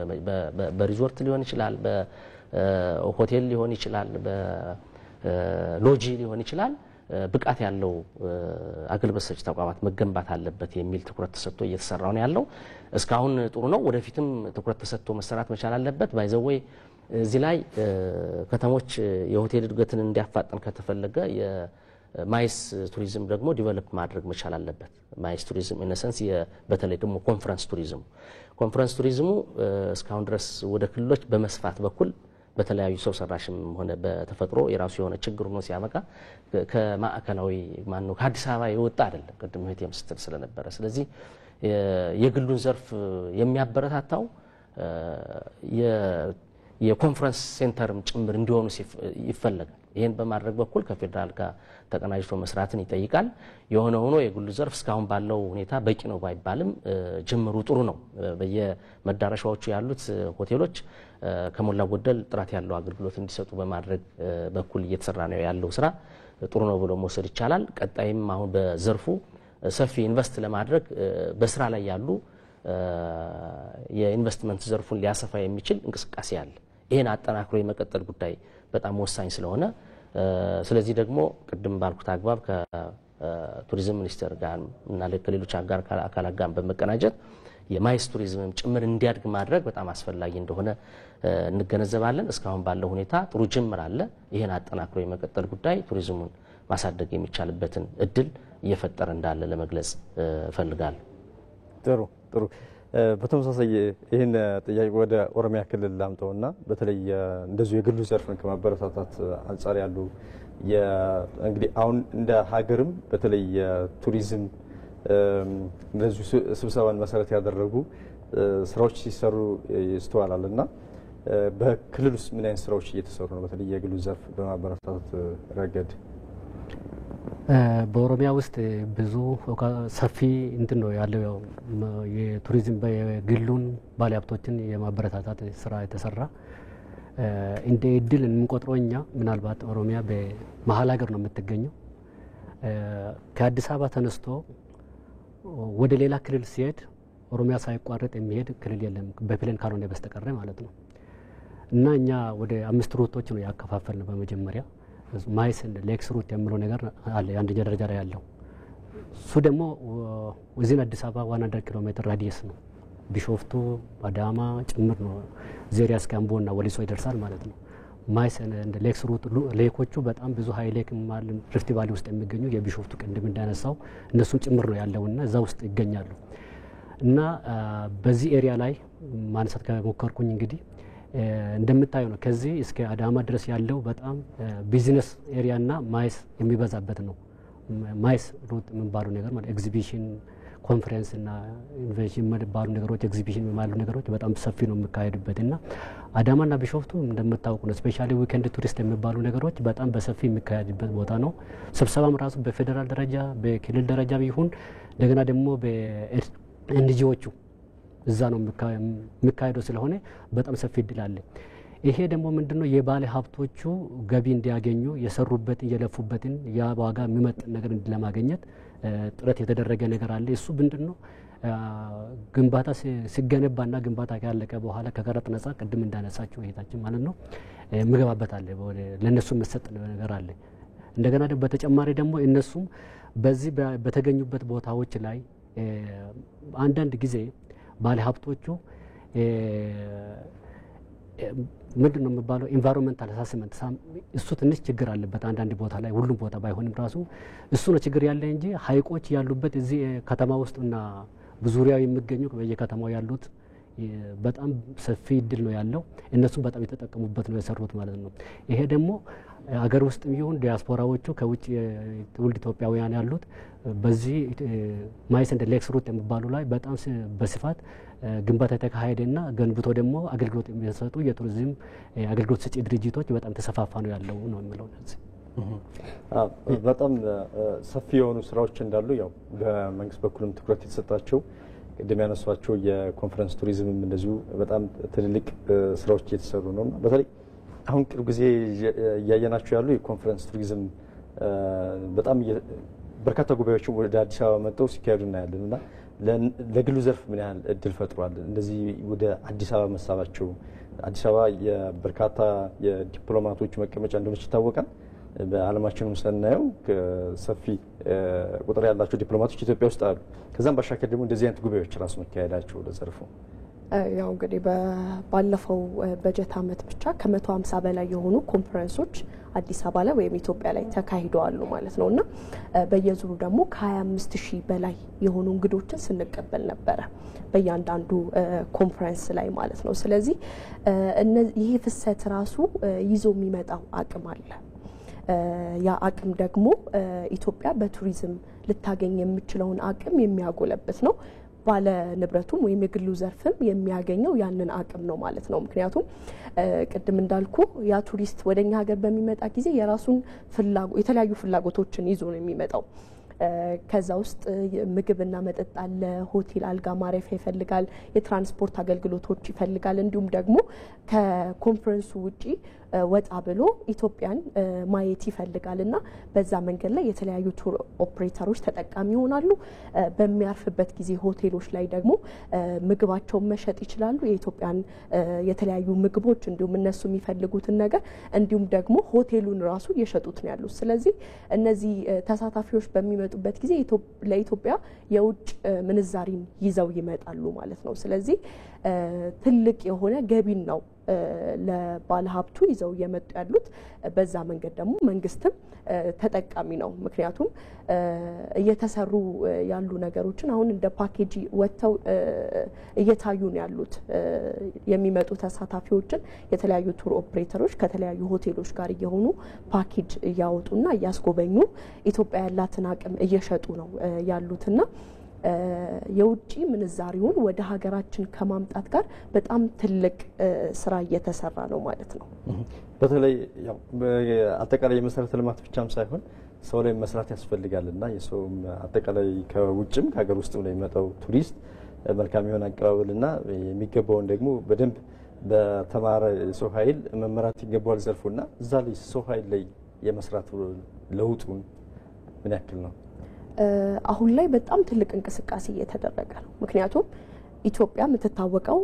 በሪዞርት ሊሆን ይችላል፣ በሆቴል ሊሆን ይችላል፣ በሎጂ ሊሆን ይችላል፣ ብቃት ያለው አገልግሎት ሰጪ ተቋማት መገንባት አለበት የሚል ትኩረት ተሰጥቶ እየተሰራ ነው ያለው። እስካሁን ጥሩ ነው። ወደፊትም ትኩረት ተሰጥቶ መሰራት መቻል አለበት። ባይዘወይ እዚህ ላይ ከተሞች የሆቴል እድገትን እንዲያፋጥን ከተፈለገ የማይስ ቱሪዝም ደግሞ ዲቨሎፕ ማድረግ መቻል አለበት። ማይስ ቱሪዝም ኢነሰንስ በተለይ ደግሞ ኮንፈረንስ ቱሪዝሙ እስካሁን ድረስ ወደ ክልሎች በመስፋት በኩል በተለያዩ ሰው ሰራሽም ሆነ በተፈጥሮ የራሱ የሆነ ችግር ነው ሲያመቃ ከማዕከላዊ ከአዲስ አበባ የወጣ አይደለም። ቅድም እህቴም ስትል ስለነበረ ስለዚህ የግሉን ዘርፍ የሚያበረታታው የኮንፈረንስ ሴንተርም ጭምር እንዲሆኑ ይፈለጋል። ይሄን በማድረግ በኩል ከፌደራል ጋር ተቀናጅቶ መስራትን ይጠይቃል። የሆነ ሆኖ የግሉ ዘርፍ እስካሁን ባለው ሁኔታ በቂ ነው ባይባልም ጅምሩ ጥሩ ነው። በየመዳረሻዎቹ ያሉት ሆቴሎች ከሞላ ጎደል ጥራት ያለው አገልግሎት እንዲሰጡ በማድረግ በኩል እየተሰራ ነው ያለው ስራ ጥሩ ነው ብሎ መውሰድ ይቻላል። ቀጣይም አሁን በዘርፉ ሰፊ ኢንቨስት ለማድረግ በስራ ላይ ያሉ የኢንቨስትመንት ዘርፉን ሊያሰፋ የሚችል እንቅስቃሴ አለ። ይሄን አጠናክሮ የመቀጠል ጉዳይ በጣም ወሳኝ ስለሆነ ስለዚህ ደግሞ ቅድም ባልኩት አግባብ ከቱሪዝም ሚኒስቴር ጋር እና ከሌሎች አጋር አካላት ጋር በመቀናጀት የማይስ ቱሪዝምም ጭምር እንዲያድግ ማድረግ በጣም አስፈላጊ እንደሆነ እንገነዘባለን። እስካሁን ባለው ሁኔታ ጥሩ ጅምር አለ። ይሄን አጠናክሮ የመቀጠል ጉዳይ ቱሪዝሙን ማሳደግ የሚቻልበትን እድል እየፈጠረ እንዳለ ለመግለጽ እፈልጋለሁ። ጥሩ በተመሳሳይ ይህን ጥያቄ ወደ ኦሮሚያ ክልል ላምጠውና በተለይ እንደዚሁ የግሉ ዘርፍን ከማበረታታት አንጻር ያሉ እንግዲህ አሁን እንደ ሀገርም በተለይ የቱሪዝም እንደዚሁ ስብሰባን መሰረት ያደረጉ ስራዎች ሲሰሩ ይስተዋላልና በክልል ውስጥ ምን አይነት ስራዎች እየተሰሩ ነው? በተለይ የግሉ ዘርፍ በማበረታታት ረገድ በኦሮሚያ ውስጥ ብዙ ሰፊ እንትን ነው ያለው። የቱሪዝም የግሉን ባለሀብቶችን የማበረታታት ስራ የተሰራ እንደ እድል የምንቆጥረው እኛ ምናልባት ኦሮሚያ በመሀል ሀገር ነው የምትገኘው። ከአዲስ አበባ ተነስቶ ወደ ሌላ ክልል ሲሄድ ኦሮሚያ ሳይቋረጥ የሚሄድ ክልል የለም በፕሌን ካልሆነ በስተቀር ማለት ነው። እና እኛ ወደ 5 ሩቶች ነው ያከፋፈልን። በመጀመሪያ ማይስ እንደ ሌክስ ሩት የሚለው ነገር አለ አንደኛ ደረጃ ላይ ያለው። እሱ ደግሞ ወዚን አዲስ አበባ 100 ኪሎ ሜትር ራዲየስ ነው። ቢሾፍቱ አዳማ ጭምር ነው ዜሪያ እስከ አምቦና ወሊሶ ይደርሳል ማለት ነው። ማይስ እንደ ሌክስ ሩት ሌኮቹ በጣም ብዙ ሃይ ሌክ ማለት ሪፍት ቫሊ ውስጥ የሚገኙ የቢሾፍቱ ቅድም እንዳነሳው እነሱም ጭምር ነው ያለውና እዛ ውስጥ ይገኛሉ። እና በዚህ ኤሪያ ላይ ማንሳት ከሞከርኩኝ እንግዲህ እንደምታዩ ነው ከዚህ እስከ አዳማ ድረስ ያለው በጣም ቢዝነስ ኤሪያና ማይስ የሚበዛበት ነው። ማይስ ሩት የሚባሉ ነገር ማለት ኤግዚቢሽን ኮንፈረንስ እና ኢንቨንሽን የሚባሉ ነገሮች ኤግዚቢሽን የሚባሉ ነገሮች በጣም ሰፊ ነው የሚካሄዱበት እና አዳማና ቢሾፍቱ እንደምታውቁ ነው ስፔሻሊ ዊኬንድ ቱሪስት የሚባሉ ነገሮች በጣም በሰፊ የሚካሄዱበት ቦታ ነው። ስብሰባም ራሱ በፌዴራል ደረጃ በክልል ደረጃ ቢሆን እንደገና ደግሞ በኤንጂኦቹ እዛ ነው የሚካሄደው ስለሆነ በጣም ሰፊ እድል አለ። ይሄ ደግሞ ምንድነው የባለ ሀብቶቹ ገቢ እንዲያገኙ የሰሩበትን የለፉበትን ያ ዋጋ የሚመጥን ነገር ለማግኘት ጥረት የተደረገ ነገር አለ። እሱ ምንድነው ግንባታ ሲገነባና ግንባታ ካለቀ በኋላ ከቀረጥ ነጻ ቅድም እንዳነሳችሁ እይታችን ማለት ነው ምግባበት አለ ለነሱ መሰጥ ነገር አለ። እንደገና ደግሞ በተጨማሪ ደግሞ እነሱም በዚህ በተገኙበት ቦታዎች ላይ አንዳንድ ጊዜ ባለ ሀብቶቹ ምንድነው የሚባለው ኢንቫይሮንመንታል አሰስመንት እሱ ትንሽ ችግር አለበት አንዳንድ ቦታ ላይ ሁሉም ቦታ ባይሆንም ራሱ እሱ ነው ችግር ያለ እንጂ ሀይቆች ያሉበት እዚህ ከተማ ውስጥና በዙሪያው የሚገኙ በየከተማው ያሉት በጣም ሰፊ እድል ነው ያለው። እነሱም በጣም የተጠቀሙበት ነው የሰሩት ማለት ነው። ይሄ ደግሞ አገር ውስጥም ይሁን ዲያስፖራዎቹ ከውጭ ትውልድ ኢትዮጵያውያን ያሉት በዚህ ማይስ እንደ ሌክስ ሩት የሚባሉ ላይ በጣም በስፋት ግንባታ የተካሄደና ገንብቶ ደግሞ አገልግሎት የሚሰጡ የቱሪዝም አገልግሎት ሰጪ ድርጅቶች በጣም ተሰፋፋ ነው ያለው ነው የሚለው ነዚህ በጣም ሰፊ የሆኑ ስራዎች እንዳሉ ያው በመንግስት በኩልም ትኩረት የተሰጣቸው ቅድም ያነሷቸው የኮንፈረንስ ቱሪዝምም እንደዚሁ በጣም ትልልቅ ስራዎች እየተሰሩ ነውና በተለይ አሁን ቅርብ ጊዜ እያየናቸው ያሉ የኮንፈረንስ ቱሪዝም በጣም በርካታ ጉባኤዎችን ወደ አዲስ አበባ መጥተው ሲካሄዱ እናያለን እና ለግሉ ዘርፍ ምን ያህል እድል ፈጥሯል? እንደዚህ ወደ አዲስ አበባ መሳባቸው አዲስ አበባ የበርካታ የዲፕሎማቶች መቀመጫ እንደሆነች ይታወቃል። በዓለማችንም ስናየው ሰፊ ቁጥር ያላቸው ዲፕሎማቶች ኢትዮጵያ ውስጥ አሉ። ከዛም ባሻገር ደግሞ እንደዚህ አይነት ጉባኤዎች ራሱ መካሄዳቸው ለዘርፉ ያው እንግዲህ ባለፈው በጀት ዓመት ብቻ ከ150 በላይ የሆኑ ኮንፈረንሶች አዲስ አበባ ላይ ወይም ኢትዮጵያ ላይ ተካሂደዋል ማለት ነውና በየዙሩ ደግሞ ከ25000 በላይ የሆኑ እንግዶችን ስንቀበል ነበረ በእያንዳንዱ ኮንፈረንስ ላይ ማለት ነው። ስለዚህ ይሄ ፍሰት ራሱ ይዞ የሚመጣው አቅም አለ። ያ አቅም ደግሞ ኢትዮጵያ በቱሪዝም ልታገኝ የምትችለውን አቅም የሚያጎለብት ነው። ባለ ንብረቱም ወይም የግሉ ዘርፍም የሚያገኘው ያንን አቅም ነው ማለት ነው። ምክንያቱም ቅድም እንዳልኩ ያ ቱሪስት ወደኛ ሀገር በሚመጣ ጊዜ የራሱን የተለያዩ ፍላጎቶችን ይዞ ነው የሚመጣው። ከዛ ውስጥ ምግብና መጠጥ አለ፣ ሆቴል አልጋ ማረፊያ ይፈልጋል፣ የትራንስፖርት አገልግሎቶች ይፈልጋል። እንዲሁም ደግሞ ከኮንፈረንሱ ውጪ ወጣ ብሎ ኢትዮጵያን ማየት ይፈልጋልና በዛ መንገድ ላይ የተለያዩ ቱር ኦፕሬተሮች ተጠቃሚ ይሆናሉ። በሚያርፍበት ጊዜ ሆቴሎች ላይ ደግሞ ምግባቸውን መሸጥ ይችላሉ። የኢትዮጵያን የተለያዩ ምግቦች እንዲሁም እነሱ የሚፈልጉትን ነገር እንዲሁም ደግሞ ሆቴሉን ራሱ እየሸጡት ነው ያሉት። ስለዚህ እነዚህ ተሳታፊዎች በሚመጡበት ጊዜ ለኢትዮጵያ የውጭ ምንዛሪን ይዘው ይመጣሉ ማለት ነው። ስለዚህ ትልቅ የሆነ ገቢን ነው ለባለሀብቱ ይዘው እየመጡ ያሉት። በዛ መንገድ ደግሞ መንግስትም ተጠቃሚ ነው። ምክንያቱም እየተሰሩ ያሉ ነገሮችን አሁን እንደ ፓኬጅ ወጥተው እየታዩ ነው ያሉት። የሚመጡ ተሳታፊዎችን የተለያዩ ቱር ኦፕሬተሮች ከተለያዩ ሆቴሎች ጋር እየሆኑ ፓኬጅ እያወጡና እያስጎበኙ ኢትዮጵያ ያላትን አቅም እየሸጡ ነው ያሉትና የውጭ ምንዛሪውን ወደ ሀገራችን ከማምጣት ጋር በጣም ትልቅ ስራ እየተሰራ ነው ማለት ነው። በተለይ ያው አጠቃላይ የመሰረተ ልማት ብቻም ሳይሆን ሰው ላይ መስራት ያስፈልጋልና የሰው አጠቃላይ ከውጭም ከሀገር ውስጥም ላይ የሚመጣው ቱሪስት መልካም የሆነ አቀባበልና የሚገባውን ደግሞ በደንብ በተማረ ሰው ኃይል መመራት ይገባዋል ዘርፉና እዛ ላይ ሰው ኃይል ላይ የመስራት ለውጡን ምን ያክል ነው? አሁን ላይ በጣም ትልቅ እንቅስቃሴ እየተደረገ ነው። ምክንያቱም ኢትዮጵያ የምትታወቀው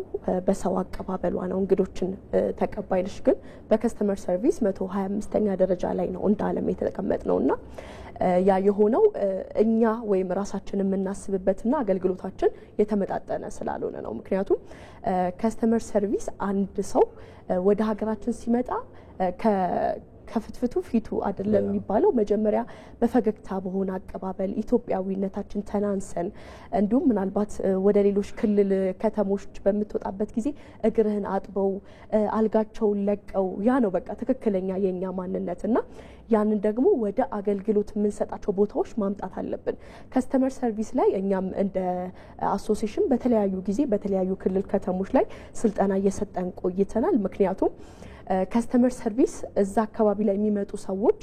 በሰው አቀባበሏ ነው። እንግዶችን ተቀባይነሽ ግን በከስተመር ሰርቪስ 125ኛ ደረጃ ላይ ነው እንደ ዓለም የተቀመጥ ነውና ያ የሆነው እኛ ወይም ራሳችን የምናስብበትና አገልግሎታችን የተመጣጠነ ስላልሆነ ነው። ምክንያቱም ከስተመር ሰርቪስ አንድ ሰው ወደ ሀገራችን ሲመጣ ከፍትፍቱ ፊቱ አይደለም የሚባለው መጀመሪያ በፈገግታ በሆነ አቀባበል ኢትዮጵያዊነታችን ተናንሰን እንዲሁም ምናልባት ወደ ሌሎች ክልል ከተሞች በምትወጣበት ጊዜ እግርህን አጥበው አልጋቸውን ለቀው ያ ነው በቃ ትክክለኛ የኛ ማንነትና ያንን ደግሞ ወደ አገልግሎት የምንሰጣቸው ቦታዎች ማምጣት አለብን። ከስተመር ሰርቪስ ላይ እኛም እንደ አሶሲዬሽን በተለያዩ ጊዜ በተለያዩ ክልል ከተሞች ላይ ስልጠና እየሰጠን ቆይተናል። ምክንያቱም ከስተመር ሰርቪስ እዛ አካባቢ ላይ የሚመጡ ሰዎች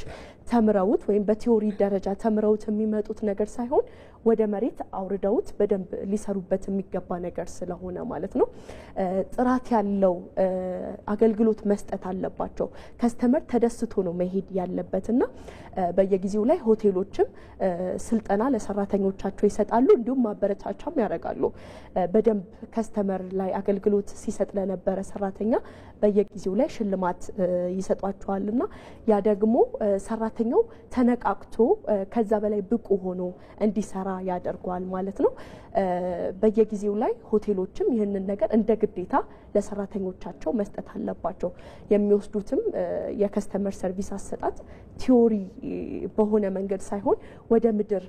ተምረውት ወይም በቲዮሪ ደረጃ ተምረውት የሚመጡት ነገር ሳይሆን ወደ መሬት አውርደውት በደንብ ሊሰሩበት የሚገባ ነገር ስለሆነ ማለት ነው። ጥራት ያለው አገልግሎት መስጠት አለባቸው። ከስተመር ተደስቶ ነው መሄድ ያለበትና በየጊዜው ላይ ሆቴሎችም ስልጠና ለሰራተኞቻቸው ይሰጣሉ፣ እንዲሁም ማበረታቻም ያደርጋሉ። በደንብ ከስተመር ላይ አገልግሎት ሲሰጥ ለነበረ ሰራተኛ በየጊዜው ላይ ሽልማት ይሰጧቸዋልና ያ ደግሞ ሰራተኛው ተነቃቅቶ ከዛ በላይ ብቁ ሆኖ እንዲሰራ ያደርጓል ማለት ነው። በየጊዜው ላይ ሆቴሎችም ይህንን ነገር እንደ ግዴታ ለሰራተኞቻቸው መስጠት አለባቸው። የሚወስዱትም የከስተመር ሰርቪስ አሰጣጥ ቲዮሪ በሆነ መንገድ ሳይሆን ወደ ምድር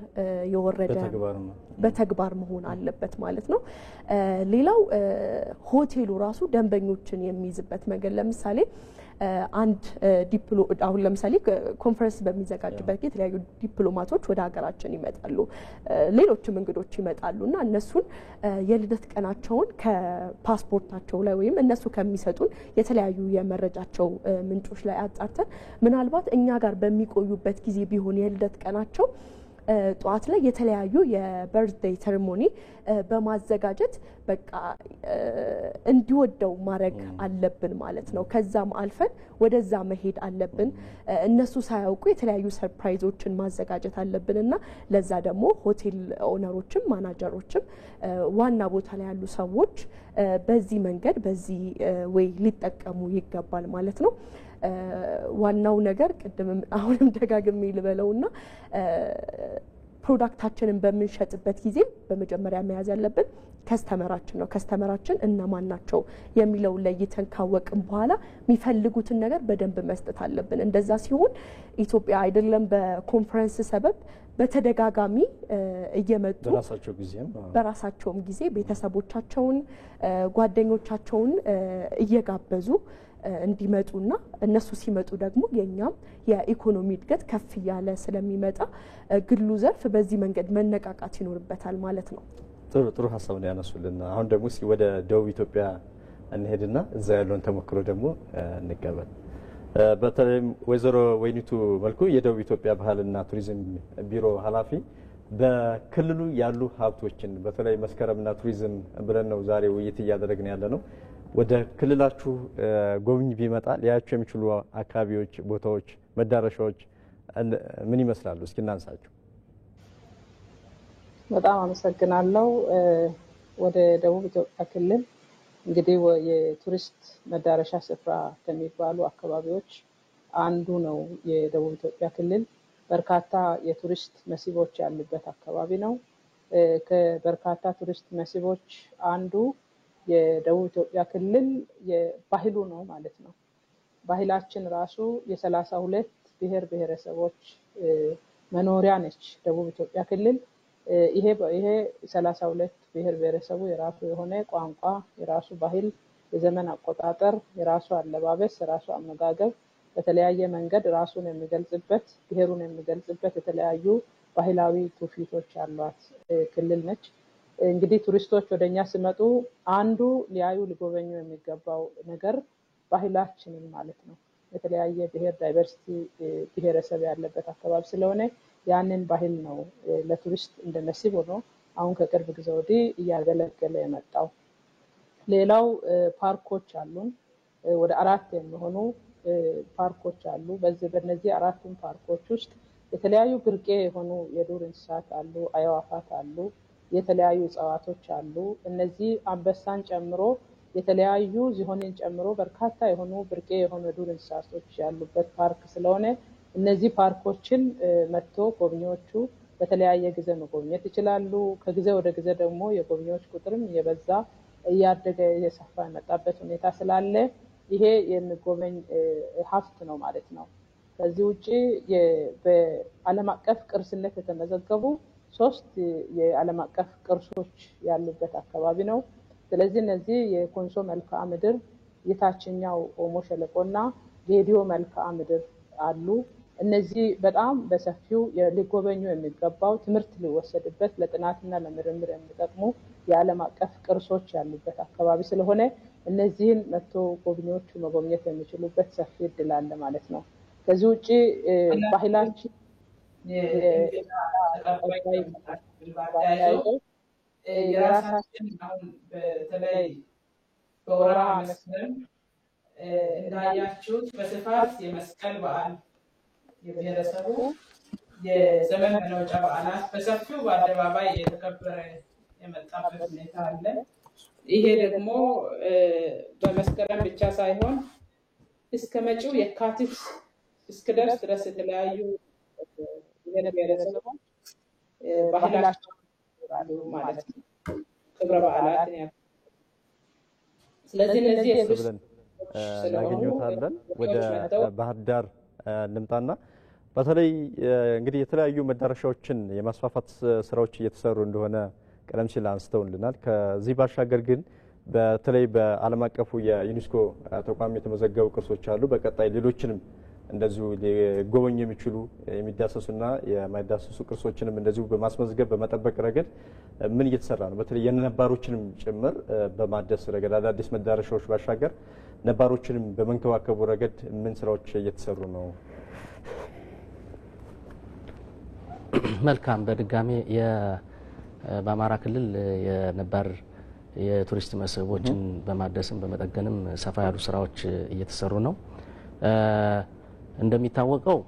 የወረደ በተግባር መሆን አለበት ማለት ነው። ሌላው ሆቴሉ ራሱ ደንበኞችን የሚይዝበት መንገድ ለምሳሌ አንድ አሁን ለምሳሌ ኮንፈረንስ በሚዘጋጅበት የተለያዩ ዲፕሎማቶች ወደ ሀገራችን ይመጣሉ፣ ሌሎችም እንግዶች ይመጣሉና እነሱን የልደት ቀናቸውን ከፓስፖርታቸው ላይ ወይም እነሱ ከሚሰጡን የተለያዩ የመረጃቸው ምንጮች ላይ አጣርተን ምናልባት እኛ ጋር በሚቆዩበት ጊዜ ቢሆን የልደት ቀናቸው ጧት ላይ የተለያዩ የበርዝዴይ ሴሬሞኒ በማዘጋጀት በቃ እንዲወደው ማድረግ አለብን ማለት ነው። ከዛም አልፈን ወደዛ መሄድ አለብን። እነሱ ሳያውቁ የተለያዩ ሰርፕራይዞችን ማዘጋጀት አለብንና ለዛ ደግሞ ሆቴል ኦነሮችም ማናጀሮችም ዋና ቦታ ላይ ያሉ ሰዎች በዚህ መንገድ በዚህ ወይ ሊጠቀሙ ይገባል ማለት ነው። ዋናው ነገር ቅድም አሁንም ደጋግሜ ልበለውና ፕሮዳክታችንን በምንሸጥበት ጊዜ በመጀመሪያ መያዝ ያለብን ከስተመራችን ነው። ከስተመራችን እነማን ናቸው የሚለው ለይተን ካወቅን በኋላ የሚፈልጉትን ነገር በደንብ መስጠት አለብን። እንደዛ ሲሆን ኢትዮጵያ አይደለም በኮንፈረንስ ሰበብ በተደጋጋሚ እየመጡ በራሳቸውም ጊዜ ቤተሰቦቻቸውን ጓደኞቻቸውን እየጋበዙ እንዲመጡና እነሱ ሲመጡ ደግሞ የኛም የኢኮኖሚ እድገት ከፍ ያለ ስለሚመጣ ግሉ ዘርፍ በዚህ መንገድ መነቃቃት ይኖርበታል ማለት ነው። ጥሩ ሀሳብ ነው ያነሱልን። አሁን ደግሞ እስኪ ወደ ደቡብ ኢትዮጵያ እንሄድና እዛ ያለውን ተሞክሮ ደግሞ እንቀበል። በተለይም ወይዘሮ ወይኒቱ መልኩ የደቡብ ኢትዮጵያ ባህልና ቱሪዝም ቢሮ ኃላፊ በክልሉ ያሉ ሀብቶችን በተለይ መስከረምና ቱሪዝም ብለን ነው ዛሬ ውይይት እያደረግን ያለ ነው። ወደ ክልላችሁ ጎብኝ ቢመጣ ሊያያቸው የሚችሉ አካባቢዎች፣ ቦታዎች፣ መዳረሻዎች ምን ይመስላሉ? እስኪ እናንሳቸው። በጣም አመሰግናለሁ። ወደ ደቡብ ኢትዮጵያ ክልል እንግዲህ የቱሪስት መዳረሻ ስፍራ ከሚባሉ አካባቢዎች አንዱ ነው። የደቡብ ኢትዮጵያ ክልል በርካታ የቱሪስት መስህቦች ያሉበት አካባቢ ነው። ከበርካታ ቱሪስት መስህቦች አንዱ የደቡብ ኢትዮጵያ ክልል የባህሉ ነው ማለት ነው። ባህላችን ራሱ የ32 ብሔር ብሔረሰቦች መኖሪያ ነች ደቡብ ኢትዮጵያ ክልል። ይሄ 32 ብሔር ብሔረሰቡ የራሱ የሆነ ቋንቋ፣ የራሱ ባህል፣ የዘመን አቆጣጠር፣ የራሱ አለባበስ፣ የራሱ አመጋገብ በተለያየ መንገድ ራሱን የሚገልጽበት ብሔሩን የሚገልጽበት የተለያዩ ባህላዊ ትውፊቶች ያሏት ክልል ነች። እንግዲህ ቱሪስቶች ወደኛ ሲመጡ አንዱ ሊያዩ ሊጎበኙ የሚገባው ነገር ባህላችንን ማለት ነው። የተለያየ ብሔር ዳይቨርሲቲ ብሔረሰብ ያለበት አካባቢ ስለሆነ ያንን ባህል ነው ለቱሪስት እንደ መስህብ ሆኖ አሁን ከቅርብ ጊዜ ወዲህ እያገለገለ የመጣው። ሌላው ፓርኮች አሉን። ወደ 4 የሚሆኑ ፓርኮች አሉ። በእነዚህ 4ቱም ፓርኮች ውስጥ የተለያዩ ብርቄ የሆኑ የዱር እንስሳት አሉ፣ አዕዋፋት አሉ፣ የተለያዩ እጽዋቶች አሉ። እነዚህ አንበሳን ጨምሮ የተለያዩ ዝሆንን ጨምሮ በርካታ የሆኑ ብርቄ የሆኑ የዱር እንስሳቶች ያሉበት ፓርክ ስለሆነ እነዚህ ፓርኮችን መጥቶ ጎብኚዎቹ በተለያየ ጊዜ መጎብኘት ይችላሉ። ከጊዜ ወደ ጊዜ ደግሞ የጎብኚዎች ቁጥርም እየበዛ እያደገ እየሰፋ የመጣበት ሁኔታ ስላለ ይሄ የሚጎበኝ ሀብት ነው ማለት ነው። ከዚህ ውጪ በዓለም አቀፍ ቅርስነት የተመዘገቡ 3 የዓለም አቀፍ ቅርሶች ያሉበት አካባቢ ነው። ስለዚህ እነዚህ የኮንሶ መልክዓ ምድር፣ የታችኛው ኦሞ ሸለቆና ጌዲዮ መልክዓ ምድር አሉ። እነዚህ በጣም በሰፊው ሊጎበኙ የሚገባው ትምህርት ሊወሰድበት ለጥናትና ለምርምር የሚጠቅሙ የዓለም አቀፍ ቅርሶች ያሉበት አካባቢ ስለሆነ እነዚህን መጥቶ ጎብኚዎቹ መጎብኘት የሚችሉበት ሰፊ እድል አለ ማለት ነው። ከዚህ ውጪ ባህላችን የራሳችን አሁን በተለይ በወርሃ መስከረም እንዳያችሁት በስፋት የመስቀል በዓል የብሔረሰቡ የዘመን መለወጫ በዓላት በሰፊው በአደባባይ የተከበረ የመጣበት ሁኔታ አለ። ይሄ ደግሞ በመስከረም ብቻ ሳይሆን እስከ መጪው የካቲት እስክደርስ ድረስ የተለያዩ ብሔረሰቦች ባህላቸው ማለት ነው ክብረ በዓላትን ያ ስለዚህ እነዚህ እናገኘታለን። ወደ ባህር ዳር እንምጣና በተለይ እንግዲህ የተለያዩ መዳረሻዎችን የማስፋፋት ስራዎች እየተሰሩ እንደሆነ ቀደም ሲል አንስተውልናል። ከዚህ ባሻገር ግን በተለይ በዓለም አቀፉ የዩኔስኮ ተቋም የተመዘገቡ ቅርሶች አሉ። በቀጣይ ሌሎችንም እንደዚሁ ሊጎበኙ የሚችሉ የሚዳሰሱና የማይዳሰሱ ቅርሶችንም እንደዚሁ በማስመዝገብ በመጠበቅ ረገድ ምን እየተሰራ ነው? በተለይ የነባሮችንም ጭምር በማደስ ረገድ አዳዲስ መዳረሻዎች ባሻገር ነባሮችንም በመንከባከቡ ረገድ ምን ስራዎች እየተሰሩ ነው? መልካም። በድጋሚ በአማራ ክልል የነባር የቱሪስት መስህቦችን በማደስም በመጠገንም ሰፋ ያሉ ስራዎች እየተሰሩ ነው። እንደሚታወቀው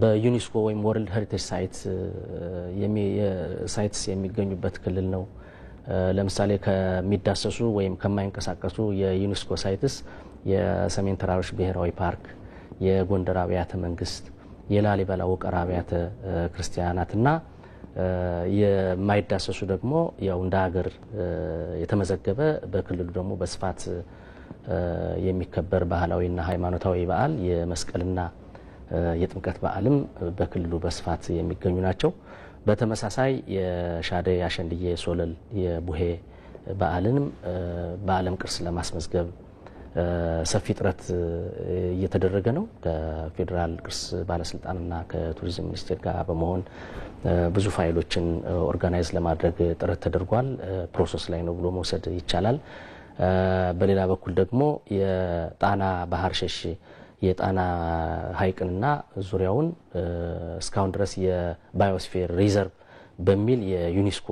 በዩኔስኮ ወይም ወርልድ ሄሪቴጅ ሳይትስ የሚገኙበት ክልል ነው። ለምሳሌ ከሚዳሰሱ ወይም ከማይንቀሳቀሱ የዩኔስኮ ሳይትስ የሰሜን ተራሮች ብሔራዊ ፓርክ፣ የጎንደር አብያተ መንግስት፣ የላሊበላ ውቅር አብያተ ክርስቲያናትና የማይዳሰሱ ደግሞ ያው እንደ ሀገር የተመዘገበ በክልሉ ደግሞ በስፋት የሚከበር ባህላዊና ሃይማኖታዊ በዓል የመስቀልና የጥምቀት በዓልም በክልሉ በስፋት የሚገኙ ናቸው። በተመሳሳይ የሻደይ፣ አሸንድዬ፣ ሶለል፣ የቡሄ በዓልንም በዓለም ቅርስ ለማስመዝገብ ሰፊ ጥረት እየተደረገ ነው። ከፌዴራል ቅርስ ባለስልጣንና ከቱሪዝም ሚኒስቴር ጋር በመሆን ብዙ ፋይሎችን ኦርጋናይዝ ለማድረግ ጥረት ተደርጓል። ፕሮሰስ ላይ ነው ብሎ መውሰድ ይቻላል። በሌላ በኩል ደግሞ የጣና ባህር ሸሽ የጣና ሐይቅንና ዙሪያውን እስካሁን ድረስ የባዮስፌር ሪዘርቭ በሚል የዩኔስኮ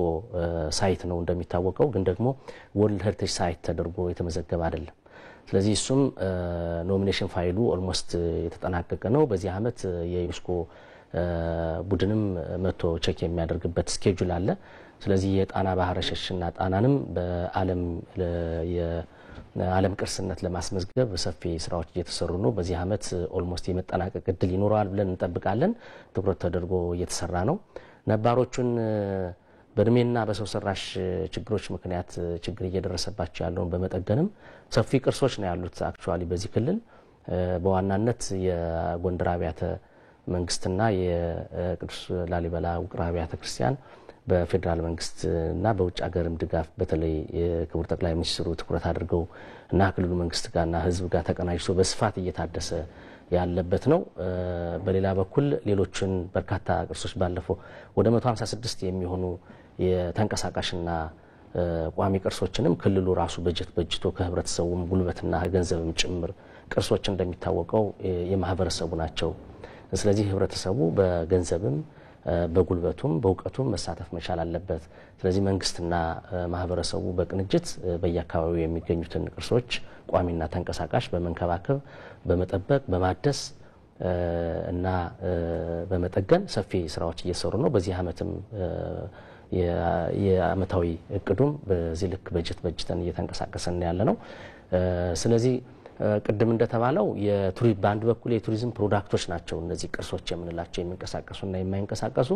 ሳይት ነው እንደሚታወቀው፣ ግን ደግሞ ወርልድ ሄሪቴጅ ሳይት ተደርጎ የተመዘገበ አይደለም። ስለዚህ እሱም ኖሚኔሽን ፋይሉ ኦልሞስት የተጠናቀቀ ነው። በዚህ ዓመት የዩኔስኮ ቡድንም መጥቶ ቼክ የሚያደርግበት ስኬጁል አለ። ስለዚህ የጣና ባህረ ሸሽና ጣናንም በዓለም ቅርስነት ለማስመዝገብ ሰፊ ስራዎች እየተሰሩ ነው። በዚህ ዓመት ኦልሞስት የመጠናቀቅ እድል ይኖረዋል ብለን እንጠብቃለን። ትኩረት ተደርጎ እየተሰራ ነው። ነባሮቹን በእድሜና በሰው ሰራሽ ችግሮች ምክንያት ችግር እየደረሰባቸው ያለውን በመጠገንም ሰፊ ቅርሶች ነው ያሉት። አክቹአሊ በዚህ ክልል በዋናነት የጎንደር አብያተ መንግስትና የቅዱስ ላሊበላ ውቅር አብያተ ክርስቲያን በፌዴራል መንግስትና በውጭ ሀገርም ድጋፍ በተለይ የክቡር ጠቅላይ ሚኒስትሩ ትኩረት አድርገው እና ክልሉ መንግስት ጋርና ህዝብ ጋር ተቀናጅቶ በስፋት እየታደሰ ያለበት ነው። በሌላ በኩል ሌሎችን በርካታ ቅርሶች ባለፈው ወደ 156 የሚሆኑ የተንቀሳቃሽና ቋሚ ቅርሶችንም ክልሉ ራሱ በጀት በጅቶ ከህብረተሰቡም ጉልበትና ገንዘብም ጭምር ቅርሶች እንደሚታወቀው የማህበረሰቡ ናቸው። ስለዚህ ህብረተሰቡ በገንዘብም በጉልበቱም በእውቀቱም መሳተፍ መቻል አለበት። ስለዚህ መንግስትና ማህበረሰቡ በቅንጅት በየአካባቢው የሚገኙትን ቅርሶች ቋሚና ተንቀሳቃሽ በመንከባከብ በመጠበቅ በማደስ እና በመጠገን ሰፊ ስራዎች እየሰሩ ነው። በዚህ ዓመትም የአመታዊ እቅዱም በዚህ ልክ በጀት በጅተን እየተንቀሳቀሰን ያለ ነው። ስለዚህ ቅድም እንደተባለው በአንድ በኩል የቱሪዝም ፕሮዳክቶች ናቸው እነዚህ ቅርሶች የምንላቸው የሚንቀሳቀሱና የማይንቀሳቀሱ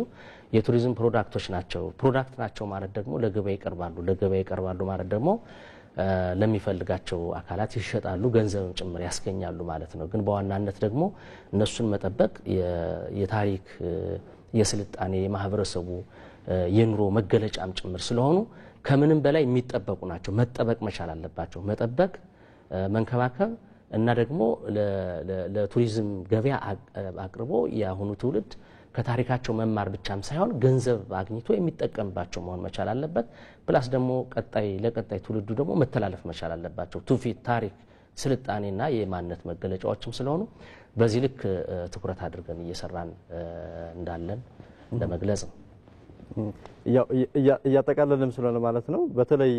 የቱሪዝም ፕሮዳክቶች ናቸው። ፕሮዳክት ናቸው ማለት ደግሞ ለገበያ ይቀርባሉ ማለት ደግሞ ለሚፈልጋቸው አካላት ይሸጣሉ፣ ገንዘብም ጭምር ያስገኛሉ ማለት ነው። ግን በዋናነት ደግሞ እነሱን መጠበቅ የታሪክ የስልጣኔ የማህበረሰቡ የኑሮ መገለጫም ጭምር ስለሆኑ ከምንም በላይ የሚጠበቁ ናቸው። መጠበቅ መቻል አለባቸው። መጠበቅ፣ መንከባከብ እና ደግሞ ለቱሪዝም ገበያ አቅርቦ የአሁኑ ትውልድ ከታሪካቸው መማር ብቻም ሳይሆን ገንዘብ አግኝቶ የሚጠቀምባቸው መሆን መቻል አለበት። ፕላስ ደግሞ ለቀጣይ ትውልዱ ደግሞ መተላለፍ መቻል አለባቸው። ትውፊት፣ ታሪክ፣ ስልጣኔና የማንነት መገለጫዎችም ስለሆኑ በዚህ ልክ ትኩረት አድርገን እየሰራን እንዳለን ለመግለጽ ነው። እያጠቃለልንም ስለሆነ ማለት ነው። በተለይ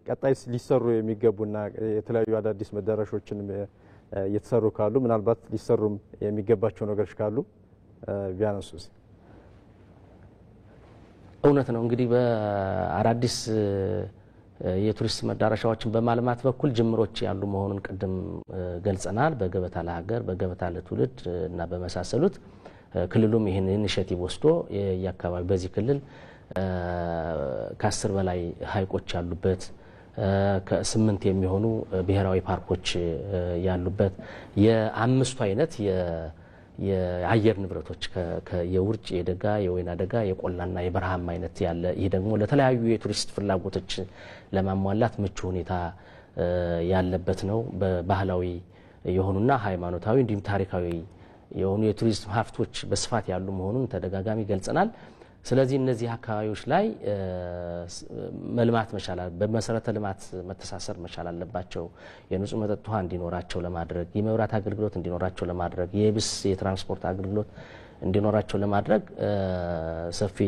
ቀጣይ ሊሰሩ የሚገቡና የተለያዩ አዳዲስ መዳረሻዎችን እየተሰሩ ካሉ ምናልባት ሊሰሩም የሚገባቸው ነገሮች ካሉ ቢያነሱስ? እውነት ነው እንግዲህ በአዳዲስ የቱሪስት መዳረሻዎችን በማልማት በኩል ጅምሮች ያሉ መሆኑን ቅድም ገልጸናል። በገበታ ለሀገር፣ በገበታ ለትውልድ እና በመሳሰሉት ክልሉም ይህን ኢኒሼቲቭ ወስዶ የአካባቢ በዚህ ክልል ከ10 በላይ ሀይቆች ያሉበት ከ8 የሚሆኑ ብሔራዊ ፓርኮች ያሉበት የአምስቱ አይነት የአየር ንብረቶች የውርጭ፣ የደጋ፣ የወይና ደጋ፣ የቆላና የበረሃማ አይነት ያለ ይህ ደግሞ ለተለያዩ የቱሪስት ፍላጎቶች ለማሟላት ምቹ ሁኔታ ያለበት ነው። በባህላዊ የሆኑና ሃይማኖታዊ እንዲሁም ታሪካዊ የሆኑ የቱሪዝም ሀብቶች በስፋት ያሉ መሆኑን ተደጋጋሚ ገልጸናል። ስለዚህ እነዚህ አካባቢዎች ላይ መልማት መቻል፣ በመሰረተ ልማት መተሳሰር መቻል አለባቸው። የንጹህ መጠጥ ውሃ እንዲኖራቸው ለማድረግ፣ የመብራት አገልግሎት እንዲኖራቸው ለማድረግ፣ የብስ የትራንስፖርት አገልግሎት እንዲኖራቸው ለማድረግ ሰፊ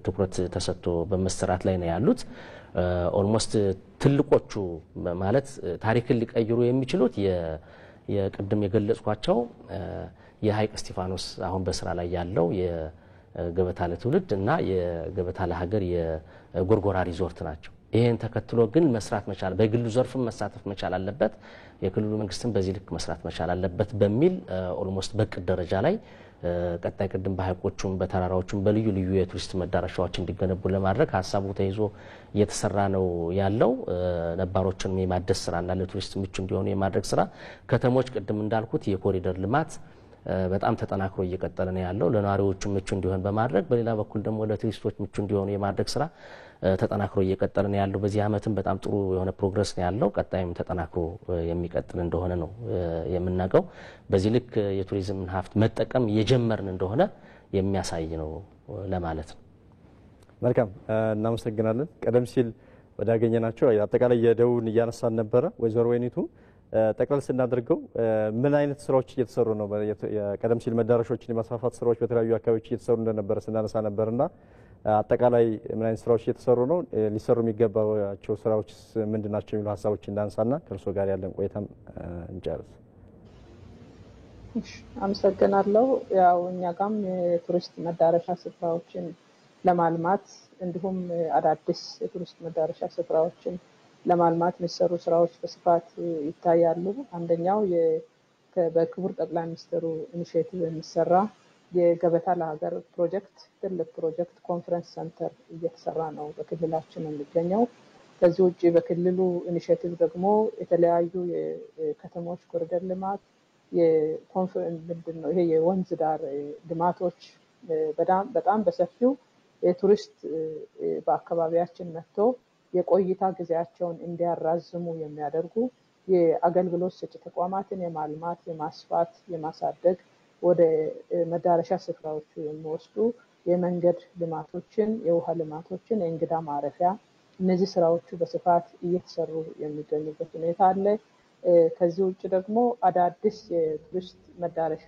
ትኩረት ተሰጥቶ በመሰራት ላይ ነው ያሉት። ኦልሞስት ትልቆቹ ማለት ታሪክን ሊቀይሩ የሚችሉት የቅድም የገለጽኳቸው የሀይቅ እስጢፋኖስ አሁን በስራ ላይ ያለው የገበታ ለትውልድ እና የገበታ ለሀገር የጎርጎራ ሪዞርት ናቸው። ይሄን ተከትሎ ግን መስራት መቻል፣ በግሉ ዘርፍም መሳተፍ መቻል አለበት፣ የክልሉ መንግስትም በዚህ ልክ መስራት መቻል አለበት በሚል ኦልሞስት በቅድ ደረጃ ላይ ቀጣይ ቅድም በሀይቆቹም በተራራዎቹም በልዩ ልዩ የቱሪስት መዳረሻዎች እንዲገነቡ ለማድረግ ሀሳቡ ተይዞ እየተሰራ ነው ያለው። ነባሮችን የማደስ ስራና ለቱሪስት ምቹ እንዲሆኑ የማድረግ ስራ፣ ከተሞች ቅድም እንዳልኩት የኮሪደር ልማት በጣም ተጠናክሮ እየቀጠለ ነው ያለው። ለነዋሪዎቹ ምቹ እንዲሆን በማድረግ በሌላ በኩል ደግሞ ለቱሪስቶች ምቹ እንዲሆኑ የማድረግ ስራ ተጠናክሮ እየቀጠለ ነው ያለው። በዚህ አመትም በጣም ጥሩ የሆነ ፕሮግረስ ነው ያለው። ቀጣይም ተጠናክሮ የሚቀጥል እንደሆነ ነው የምናውቀው። በዚህ ልክ የቱሪዝም ሀብት መጠቀም የጀመርን እንደሆነ የሚያሳይ ነው ለማለት ነው። መልካም እናመሰግናለን። ቀደም ሲል ወዳገኘናቸው አጠቃላይ የደቡብን እያነሳን ነበረ። ወይዘሮ ወይኒቱ ጠቅለል ስናደርገው ምን አይነት ስራዎች እየተሰሩ ነው? ቀደም ሲል መዳረሻዎችን የማስፋፋት ስራዎች በተለያዩ አካባቢዎች እየተሰሩ እንደነበረ ስናነሳ ነበርና አጠቃላይ ምን አይነት ስራዎች እየተሰሩ ነው? ሊሰሩ የሚገባቸው ስራዎች ምንድናቸው? የሚሉ ሀሳቦች እንዳንሳና ከእርሶ ጋር ያለን ቆይታም እንጨርስ። አመሰግናለሁ። ያው እኛ ጋም የቱሪስት መዳረሻ ስፍራዎችን ለማልማት እንዲሁም አዳዲስ የቱሪስት መዳረሻ ስፍራዎችን ለማልማት የሚሰሩ ስራዎች በስፋት ይታያሉ። አንደኛው በክቡር ጠቅላይ ሚኒስትሩ ኢኒሼቲቭ የሚሰራ የገበታ ለሀገር ፕሮጀክት ትልቅ ፕሮጀክት ኮንፈረንስ ሴንተር እየተሰራ ነው በክልላችን የሚገኘው። ከዚህ ውጭ በክልሉ ኢኒሼቲቭ ደግሞ የተለያዩ የከተሞች ኮሪደር ልማት ይሄ የወንዝ ዳር ልማቶች በጣም በሰፊው የቱሪስት በአካባቢያችን መጥቶ የቆይታ ጊዜያቸውን እንዲያራዝሙ የሚያደርጉ የአገልግሎት ሰጪ ተቋማትን የማልማት፣ የማስፋት፣ የማሳደግ ወደ መዳረሻ ስፍራዎቹ የሚወስዱ የመንገድ ልማቶችን፣ የውሃ ልማቶችን፣ የእንግዳ ማረፊያ እነዚህ ስራዎቹ በስፋት እየተሰሩ የሚገኙበት ሁኔታ አለ። ከዚህ ውጭ ደግሞ አዳዲስ የቱሪስት መዳረሻ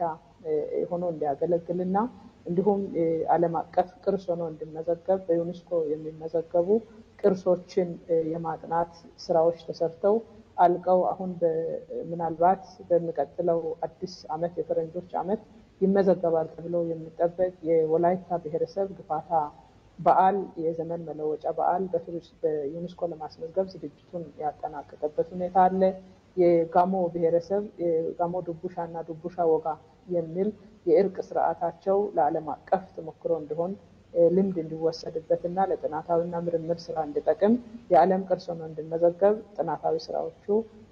ሆኖ እንዲያገለግልና እንዲሁም ዓለም አቀፍ ቅርስ ሆኖ እንዲመዘገብ በዩኔስኮ የሚመዘገቡ ቅርሶችን የማጥናት ስራዎች ተሰርተው አልቀው አሁን ምናልባት በሚቀጥለው አዲስ አመት የፈረንጆች አመት ይመዘገባል ተብሎ የሚጠበቅ የወላይታ ብሔረሰብ ግፋታ በዓል የዘመን መለወጫ በዓል በዩኔስኮ ለማስመዝገብ ዝግጅቱን ያጠናቀቀበት ሁኔታ አለ። የጋሞ ብሔረሰብ የጋሞ ዱቡሻና ዱቡሻ ወጋ የሚል የእርቅ ስርዓታቸው ለዓለም አቀፍ ተሞክሮ እንዲሆን ልምድ እንዲወሰድበትና ለጥናታዊና ምርምር ስራ እንዲጠቅም የዓለም ቅርስ ሆኖ እንዲመዘገብ ጥናታዊ ስራዎቹ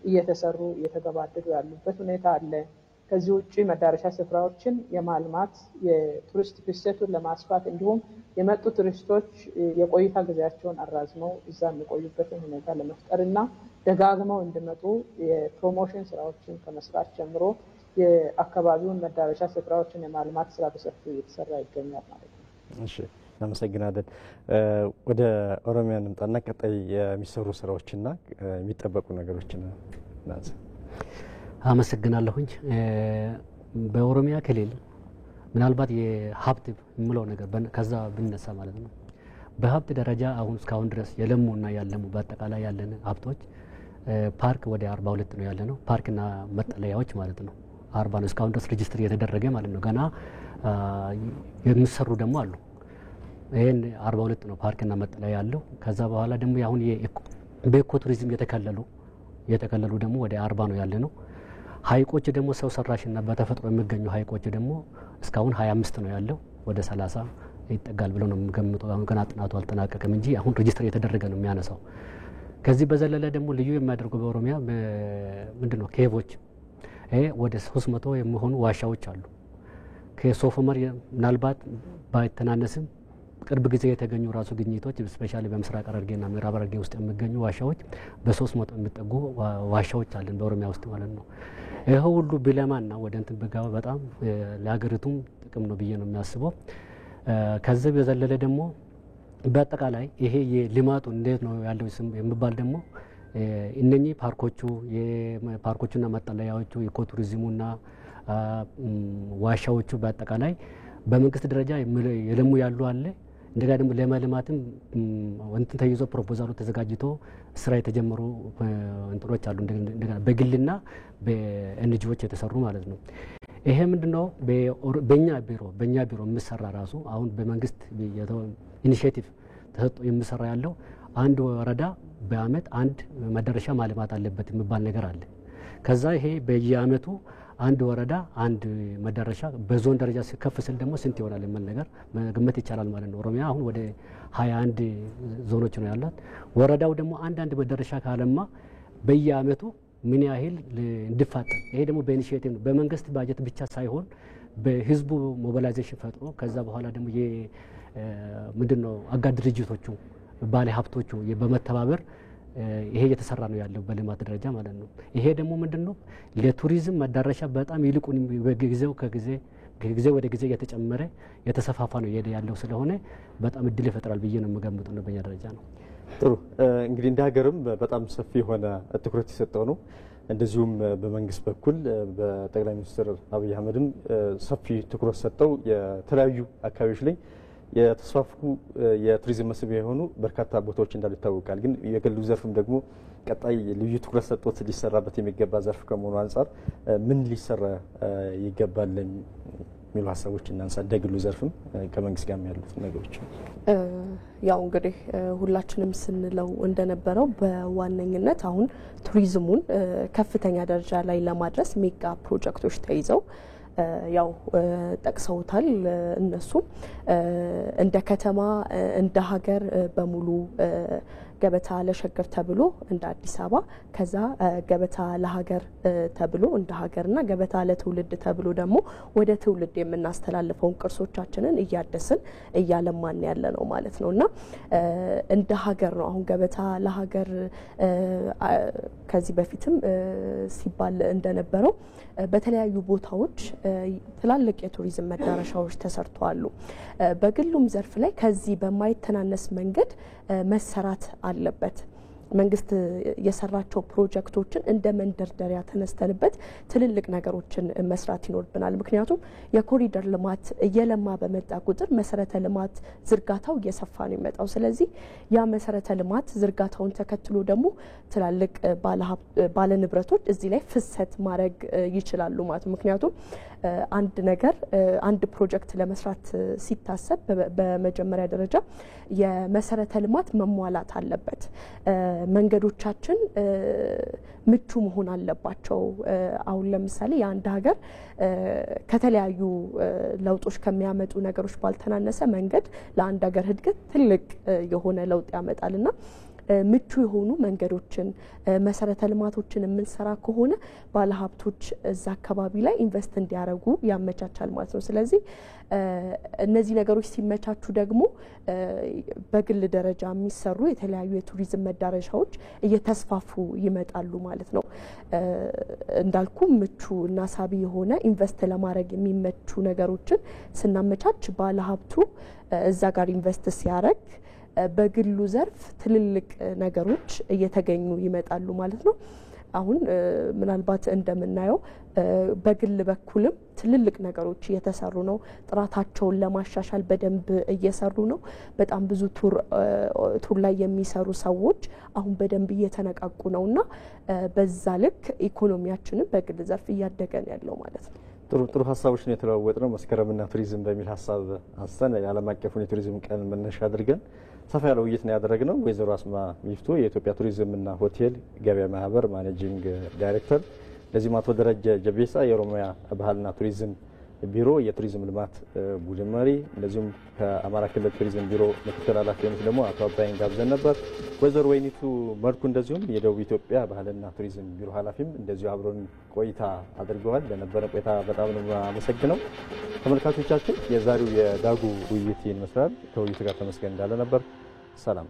እየተሰሩ እየተገባደዱ ያሉበት ሁኔታ አለ። ከዚህ ውጪ መዳረሻ ስፍራዎችን የማልማት የቱሪስት ፍሰቱን ለማስፋት እንዲሁም የመጡ ቱሪስቶች የቆይታ ጊዜያቸውን አራዝመው እዛ የሚቆዩበትን ሁኔታ ለመፍጠርና ደጋግመው እንዲመጡ የፕሮሞሽን ስራዎችን ከመስራት ጀምሮ የአካባቢውን መዳረሻ ስፍራዎችን የማልማት ስራ በሰፊው እየተሰራ ይገኛል ማለት ነው። እሺ፣ እናመሰግናለን። ወደ ኦሮሚያ እንምጣና ቀጣይ የሚሰሩ ስራዎችና የሚጠበቁ ነገሮችን እናንሳ። አመሰግናለሁኝ። በኦሮሚያ ክልል ምናልባት የሀብት የምለው ነገር ከዛ ብነሳ ማለት ነው። በሀብት ደረጃ አሁን እስካሁን ድረስ የለሙና ያለሙ በአጠቃላይ ያለን ሀብቶች ፓርክ ወደ 42 ነው ያለ ነው። ፓርክና መጠለያዎች ማለት ነው 40 ነው እስካሁን ድረስ ሬጅስትር እየተደረገ ማለት ነው። ገና የሚሰሩ ደግሞ አሉ። ይሄን 42 ነው ፓርክና መጠለያ ያለው። ከዛ በኋላ ደግሞ አሁን በኢኮ ቱሪዝም የተከለሉ ደግሞ ወደ 40 ነው ያለ ነው። ሀይቆች ደግሞ ሰው ሰራሽና በተፈጥሮ የሚገኙ ሀይቆች ደግሞ እስካሁን 25 ነው ያለው። ወደ 30 ይጠጋል ብለው ነው የሚገምተው። አሁን ገና ጥናቱ አልተጠናቀቀም እንጂ አሁን ሬጅስትር እየተደረገ ነው የሚያነሳው። ከዚህ በዘለለ ደግሞ ልዩ የሚያደርገው በኦሮሚያ ምንድነው ኬቮች ወደ 300 የሚሆኑ ዋሻዎች አሉ። ከሶፎመር ምናልባት ባይተናነስም ቅርብ ጊዜ የተገኙ ራሱ ግኝቶች ስፔሻሊ በምስራቅ ሐረርጌና ምዕራብ ሐረርጌ ውስጥ የሚገኙ ዋሻዎች በ300 የሚጠጉ ዋሻዎች አለን በኦሮሚያ ውስጥ ማለት ነው። ይሄ ሁሉ ቢለማና ወደ እንትን ብጋባ በጣም ለሀገሪቱም ጥቅም ነው ብዬ ነው የሚያስበው። ከዚህ በዘለለ ደግሞ በአጠቃላይ ይሄ የልማቱ እንዴት ነው ያለው የሚባል ደግሞ እነኚህ ፓርኮቹና መጠለያዎቹ ኢኮቱሪዝሙና ዋሻዎቹ በአጠቃላይ በመንግስት ደረጃ የለሙ ያሉ አለ። እንደጋ ደግሞ ለማልማትም እንትን ተይዞ ፕሮፖዛሉ ተዘጋጅቶ ስራ የተጀመሩ እንትኖች አሉ። እንደገና በግልና በኤንጂኦዎች የተሰሩ ማለት ነው። ይሄ ምንድነው በእኛ ቢሮ የሚሰራ ራሱ አሁን በመንግስት ኢኒሼቲቭ ተሰጥቶ የሚሰራ ያለው አንድ ወረዳ በአመት አንድ መዳረሻ ማልማት አለበት የሚባል ነገር አለ። ከዛ ይሄ በየአመቱ አንድ ወረዳ አንድ መዳረሻ በዞን ደረጃ ከፍ ሲል ደግሞ ስንት ይሆናል የሚል ነገር መገመት ይቻላል ማለት ነው። ኦሮሚያ አሁን ወደ 21 ዞኖች ነው ያላት። ወረዳው ደግሞ አንድ መዳረሻ ካለማ በየአመቱ ምን ያህል እንዲፋጠን ይሄ ደግሞ በኢኒሼቲቭ ነው። በመንግስት ባጀት ብቻ ሳይሆን በህዝቡ ሞቢላይዜሽን ፈጥሮ ከዛ በኋላ ደግሞ ምንድነው አጋር ድርጅቶቹ ባለ ሀብቶቹ በመተባበር ይሄ እየተሰራ ነው ያለው በልማት ደረጃ ማለት ነው። ይሄ ደግሞ ምንድነው ለቱሪዝም መዳረሻ በጣም ይልቁን ከጊዜ ወደ ጊዜ እየተጨመረ የተሰፋፋ ነው ያለው ስለሆነ በጣም እድል ይፈጥራል ብዬ ነው የምገምተው ነው በእኛ ደረጃ ነው። ጥሩ እንግዲህ እንደ ሀገርም በጣም ሰፊ የሆነ ትኩረት የሰጠው ነው። እንደዚሁም በመንግስት በኩል በጠቅላይ ሚኒስትር አብይ አህመድም ሰፊ ትኩረት ሰጠው የተለያዩ አካባቢዎች ላይ የተስፋፉ የቱሪዝም መስህብ የሆኑ በርካታ ቦታዎች እንዳሉ ይታወቃል። ግን የግሉ ዘርፍም ደግሞ ቀጣይ ልዩ ትኩረት ሰጥቶት ሊሰራበት የሚገባ ዘርፍ ከመሆኑ አንጻር ምን ሊሰራ ይገባል የሚሉ ሀሳቦች እናንሳ። እንደ ግሉ ዘርፍም ከመንግስት ጋር ያሉት ነገሮች ያው እንግዲህ ሁላችንም ስንለው እንደነበረው በዋነኝነት አሁን ቱሪዝሙን ከፍተኛ ደረጃ ላይ ለማድረስ ሜጋ ፕሮጀክቶች ተይዘው ያው ጠቅሰውታል። እነሱ እንደ ከተማ እንደ ሀገር በሙሉ ገበታ ለሸገር ተብሎ እንደ አዲስ አበባ ከዛ ገበታ ለሀገር ተብሎ እንደ ሀገርና ገበታ ለትውልድ ተብሎ ደግሞ ወደ ትውልድ የምናስተላልፈውን ቅርሶቻችንን እያደስን እያለማን ያለ ነው ማለት ነውና እንደ ሀገር ነው አሁን ገበታ ለሀገር ከዚህ በፊትም ሲባል እንደነበረው በተለያዩ ቦታዎች ትላልቅ የቱሪዝም መዳረሻዎች ተሰርተዋል። በግሉም ዘርፍ ላይ ከዚህ በማይተናነስ መንገድ መሰራት አለበት። መንግስት የሰራቸው ፕሮጀክቶችን እንደ መንደርደሪያ ተነስተንበት ትልልቅ ነገሮችን መስራት ይኖርብናል። ምክንያቱም የኮሪደር ልማት እየለማ በመጣ ቁጥር መሰረተ ልማት ዝርጋታው እየሰፋ ነው የሚመጣው። ስለዚህ ያ መሰረተ ልማት ዝርጋታውን ተከትሎ ደግሞ ትላልቅ ባለ ንብረቶች እዚህ ላይ ፍሰት ማድረግ ይችላሉ ማለት ነው። ምክንያቱም አንድ ነገር አንድ ፕሮጀክት ለመስራት ሲታሰብ በመጀመሪያ ደረጃ የመሰረተ ልማት መሟላት አለበት። መንገዶቻችን ምቹ መሆን አለባቸው። አሁን ለምሳሌ የአንድ ሀገር ከተለያዩ ለውጦች ከሚያመጡ ነገሮች ባልተናነሰ መንገድ ለአንድ ሀገር እድገት ትልቅ የሆነ ለውጥ ያመጣልና ምቹ የሆኑ መንገዶችን መሰረተ ልማቶችን የምንሰራ ከሆነ ባለሀብቶች እዛ አካባቢ ላይ ኢንቨስት እንዲያደርጉ ያመቻቻል ማለት ነው። ስለዚህ እነዚህ ነገሮች ሲመቻቹ ደግሞ በግል ደረጃ የሚሰሩ የተለያዩ የቱሪዝም መዳረሻዎች እየተስፋፉ ይመጣሉ ማለት ነው። እንዳልኩ ምቹ እና ሳቢ የሆነ ኢንቨስት ለማድረግ የሚመቹ ነገሮችን ስናመቻች ባለሀብቱ እዛ ጋር ኢንቨስት ሲያደርግ በግሉ ዘርፍ ትልልቅ ነገሮች እየተገኙ ይመጣሉ ማለት ነው። አሁን ምናልባት እንደምናየው በግል በኩልም ትልልቅ ነገሮች እየተሰሩ ነው። ጥራታቸውን ለማሻሻል በደንብ እየሰሩ ነው። በጣም ብዙ ቱር ላይ የሚሰሩ ሰዎች አሁን በደንብ እየተነቃቁ ነውና በዛ ልክ ኢኮኖሚያችንን በግል ዘርፍ እያደገ ነው ያለው ማለት ነው። ጥሩ ሀሳቦችን የተለዋወጥ ነው። መስከረምና ቱሪዝም በሚል ሀሳብ አንስተን የዓለም አቀፉን የቱሪዝም ቀን መነሻ አድርገን ሰፋ ያለ ውይይት ነው ያደረግነው። ወይዘሮ አስማ ሚፍቱ የኢትዮጵያ ቱሪዝምና ሆቴል ገበያ ማህበር ማኔጂንግ ዳይሬክተር፣ ለዚህም አቶ ደረጀ ጀቤሳ የኦሮሚያ ባህልና ቱሪዝም ቢሮ የቱሪዝም ልማት ቡድን መሪ፣ እንደዚሁም ከአማራ ክልል ቱሪዝም ቢሮ ምክትል ኃላፊ የሆኑት ደግሞ አቶ አባይን ጋብዘን ነበር። ወይዘሮ ወይኒቱ መልኩ እንደዚሁም የደቡብ ኢትዮጵያ ባህልና ቱሪዝም ቢሮ ኃላፊም እንደዚሁ አብረን ቆይታ አድርገዋል። ለነበረ ቆይታ በጣም ነው አመሰግነው። ተመልካቾቻችን የዛሬው የዳጉ ውይይት ይመስላል። ከውይይቱ ጋር ተመስገን እንዳለ ነበር። ሰላም።